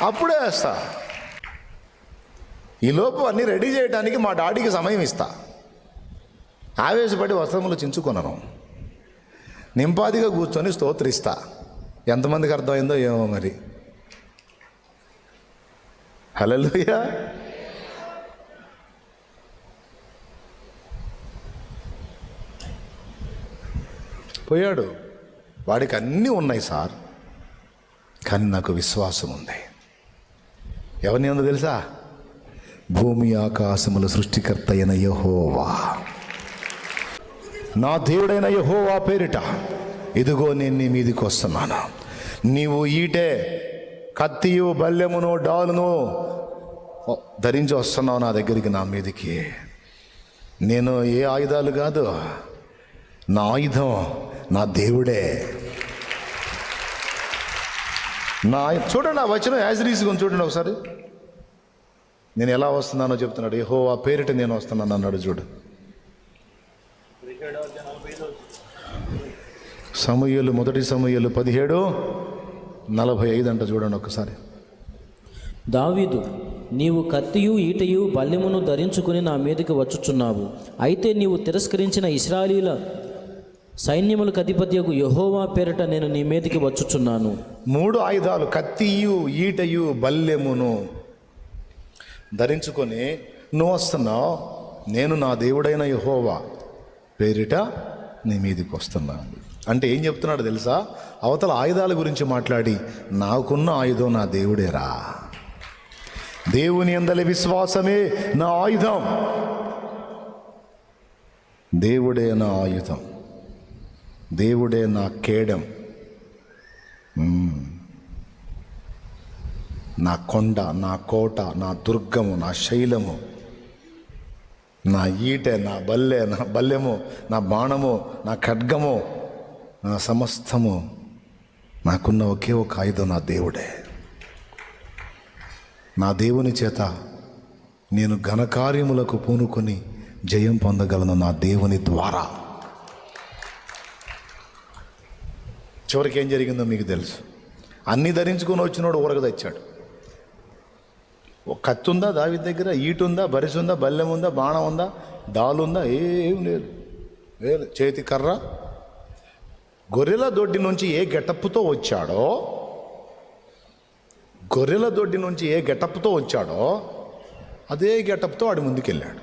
అప్పుడే వేస్తా. ఈలోపు అన్నీ రెడీ చేయడానికి మా డాడీకి సమయం ఇస్తా. ఆవేశపడి వస్త్రములు చించుకొనను, నింపాదిగా కూర్చొని స్తోత్రిస్తా. ఎంతమందికి అర్థమైందో ఏమో మరి. హల్లెలూయా. పోయాడు, వాడికి అన్నీ ఉన్నాయి సార్, కానీ నాకు విశ్వాసం ఉంది. ఎవరిని ఉందో తెలుసా? భూమి ఆకాశముల సృష్టికర్త అయిన యెహోవా, నా దేవుడైన యెహోవా పేరిట ఇదిగో నేను నీ మీదికి వస్తున్నాను. నీవు ఈటే, కత్తియు, బల్లెమును, డాలును ధరించి వస్తున్నావు నా దగ్గరికి, నా మీదికి. నేను ఏ ఆయుధాలు కాదు, నా ఆయుధం నా దేవుడే. చూడండి ఆ వచనం యాజ్ రీజ్గా చూడండి ఒకసారి. నేను ఎలా వస్తున్నానో చెప్తున్నాడు. యెహోవా పేరిట నేను వస్తున్నాను అన్నాడు. చూడు, సమూయేలు, మొదటి సమూయేలు 17:45 అంట. చూడండి ఒకసారి. దావీదు, నీవు కత్తియు, ఈటయు, బల్లెమును ధరించుకుని నా మీదకి వచ్చుచున్నావు. అయితే నీవు తిరస్కరించిన ఇశ్రాయేలీయుల సైన్యములకు అధిపతియగు యెహోవా పేరిట నేను నీ మీదకి వచ్చుచున్నాను. 3 ఆయుధాలు, కత్తియు, ఈటయు, బల్లెమును ధరించుకొని నువ్వు వస్తున్నావు. నేను నా దేవుడైన యెహోవా పేరిట నీ మీదకి వస్తున్నాను అంటే ఏం చెప్తున్నాడు తెలుసా? అవతల ఆయుధాల గురించి మాట్లాడి, నాకున్న ఆయుధం నా దేవుడేరా. దేవుని యందలి విశ్వాసమే నా ఆయుధం. దేవుడే నా ఆయుధం, దేవుడే నా కేడం, నా కొండ, నా కోట, నా దుర్గము, నా శైలము, నా ఈటె, నా బల్లెము, నా బాణము, నా ఖడ్గము, నా సమస్తము. నాకున్న ఒకే ఒక ఆయుధం నా దేవుడే. నా దేవుని చేత నేను ఘనకార్యములకు పూనుకొని జయం పొందగలను, నా దేవుని ద్వారా. చివరికి ఏం జరిగిందో మీకు తెలుసు. అన్నీ ధరించుకొని వచ్చినోడు ఊరగ తెచ్చాడు. కత్తి ఉందా దావీదు దగ్గర? ఈటు ఉందా? బరిసు ఉందా? బల్లెం ఉందా? బాణం ఉందా? డాలు ఉందా? ఏం లేదు. చేతి కర్ర. గొర్రెల దొడ్డి నుంచి ఏ గెటప్తో వచ్చాడో, అదే గెటప్తో వాడి ముందుకెళ్ళాడు.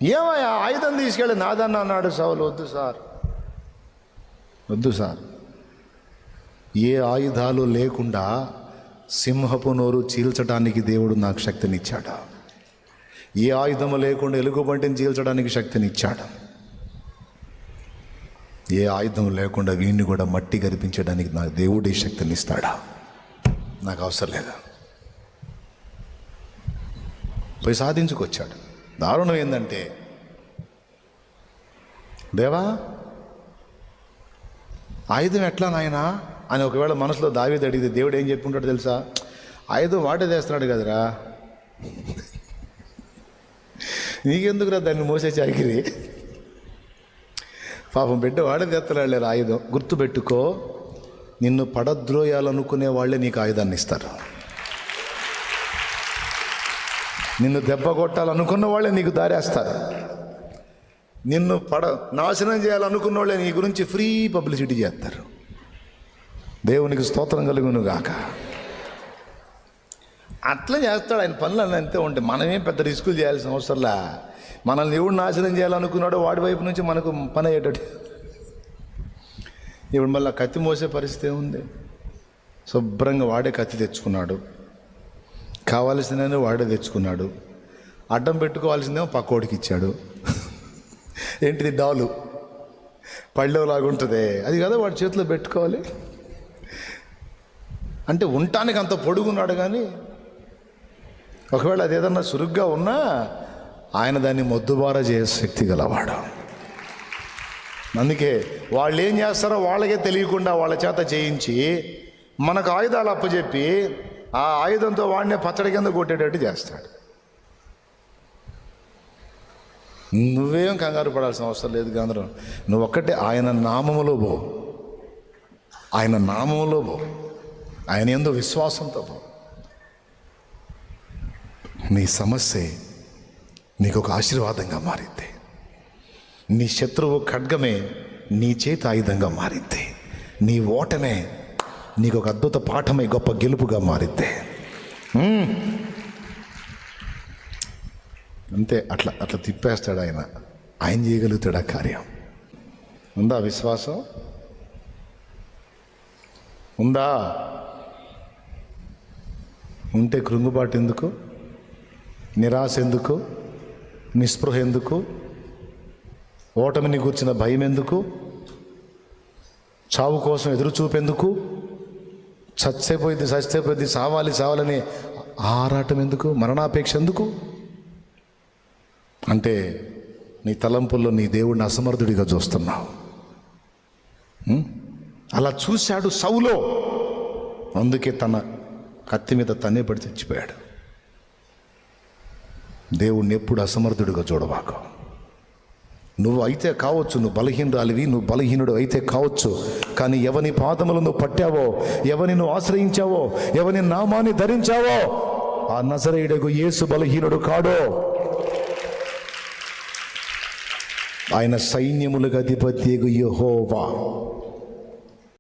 ఏమయ్యా ఆయుధం తీసుకెళ్ళి నాదన్న అన్నాడు సౌలు. వద్దు సార్, ఏ ఆయుధాలు లేకుండా సింహపు నోరు చీల్చడానికి దేవుడు నాకు శక్తినిచ్చాడు. ఏ ఆయుధము లేకుండా ఎలుగుబంటిని చీల్చడానికి శక్తినిచ్చాడు. ఏ ఆయుధం లేకుండా వీడిని కూడా మట్టి గరిపించడానికి నాకు దేవుడే శక్తినిస్తాడా? నాకు అవసరం లేదు. పోయి సాధించుకొచ్చాడు. దారుణం ఏంటంటే, దేవా ఆయుధం ఎట్లా నాయనా అని ఒకవేళ మనసులో దావీదు అడిగితే దేవుడు ఏం చెప్పుకుంటాడు తెలుసా? ఆయుధం వాడే తెస్తున్నాడు కదరా, నీకెందుకురా దాన్ని మోసే చాకిరి? పాపం బిడ్డ వాడే తెస్తున్నాడు లేరు ఆయుధం. గుర్తుపెట్టుకో, నిన్ను పడద్రోయాలనుకునే వాళ్ళే నీకు ఆయుధాన్ని ఇస్తారు. నిన్ను దెబ్బ కొట్టాలనుకున్న వాళ్ళే నీకు దారేస్తారు. నిన్ను నాశనం చేయాలనుకున్న వాళ్ళే నీ గురించి ఫ్రీ పబ్లిసిటీ చేస్తారు. దేవునికి స్తోత్రం కలుగును గాక. అట్లా చేస్తాడు ఆయన పనులు. అన్నీ అంతే ఉంటాయి. మనమేం పెద్ద రిస్కులు చేయాల్సిన అవసరంలా. మనల్ని ఎవడు నాశనం చేయాలనుకున్నాడో వాడి వైపు నుంచి మనకు పని అయ్యేటట్టు. ఇప్పుడు మళ్ళీ కత్తి మోసే పరిస్థితి ఏముంది? శుభ్రంగా వాడే కత్తి తెచ్చుకున్నాడు, కావాల్సిందే వాడే తెచ్చుకున్నాడు. అడ్డం పెట్టుకోవాల్సిందేమో పక్కోడికి ఇచ్చాడు. ఏంటిది? డాలు, పళ్ళెలాగుంటుంది అది కదా వాడి చేతిలో పెట్టుకోవాలి. అంటే ఉండటానికి అంత పొడుగున్నాడు, కానీ ఒకవేళ అది ఏదన్నా సురుగ్గా ఉన్నా ఆయన దాన్ని మొద్దుబార చేసే శక్తి గలవాడు. అందుకే వాళ్ళు ఏం చేస్తారో వాళ్ళకే తెలియకుండా వాళ్ళ చేత చేయించి మనకు ఆయుధాలు అప్పచెప్పి ఆ ఆయుధంతో వాడినే పచ్చడి కింద కొట్టేటట్టు చేస్తాడు. నువ్వేం కంగారు పడాల్సిన అవసరం లేదు. గందరం నువ్వు ఒక్కటే ఆయన నామములో పో, ఆయన నామములో పో, ఆయన యందు విశ్వాసంతో పో. నీ సమస్య నీకు ఒక ఆశీర్వాదంగా మారింది. నీ శత్రువు ఖడ్గమే నీ చేతి ఆయుధంగా మారింది. నీ ఓటమే నీకు ఒక అద్భుత పాఠమై గొప్ప గెలుపుగా మారింది. అంతే, అట్లా అట్లా తిప్పేస్తాడు ఆయన. ఆయన చేయగలుగుతాడు ఆ కార్యం. ఉందా విశ్వాసం? ఉందా? ఉంటే కృంగుబాటు ఎందుకు? నిరాశ ఎందుకు? నిస్పృహ ఎందుకు? ఓటమిని కూర్చిన భయం ఎందుకు? చావు కోసం ఎదురు చూపెందుకు? చచ్చేపోయింది సావాలని ఆరాటం ఎందుకు? మరణాపేక్ష ఎందుకు? అంటే నీ తలంపుల్లో నీ దేవుడిని అసమర్థుడిగా చూస్తున్నావు. అలా చూశాడు సౌలో, అందుకే తన కత్తి మీద తనే పడి చచ్చిపోయాడు. దేవుణ్ణి ఎప్పుడు అసమర్థుడిగా చూడవాకు. నువ్వు అయితే కావచ్చు, నువ్వు బలహీనురాలివి, నువ్వు బలహీనుడు అయితే కావచ్చు, కానీ ఎవని పాదములు నువ్వు పట్టావో, ఎవని నువ్వు ఆశ్రయించావో, ఎవని నామాన్ని ధరించావో, ఆ నజరేయుడగు యేసు బలహీనుడు కాడో. ఆయన సైన్యములకు అధిపత్యగు యెహోవా.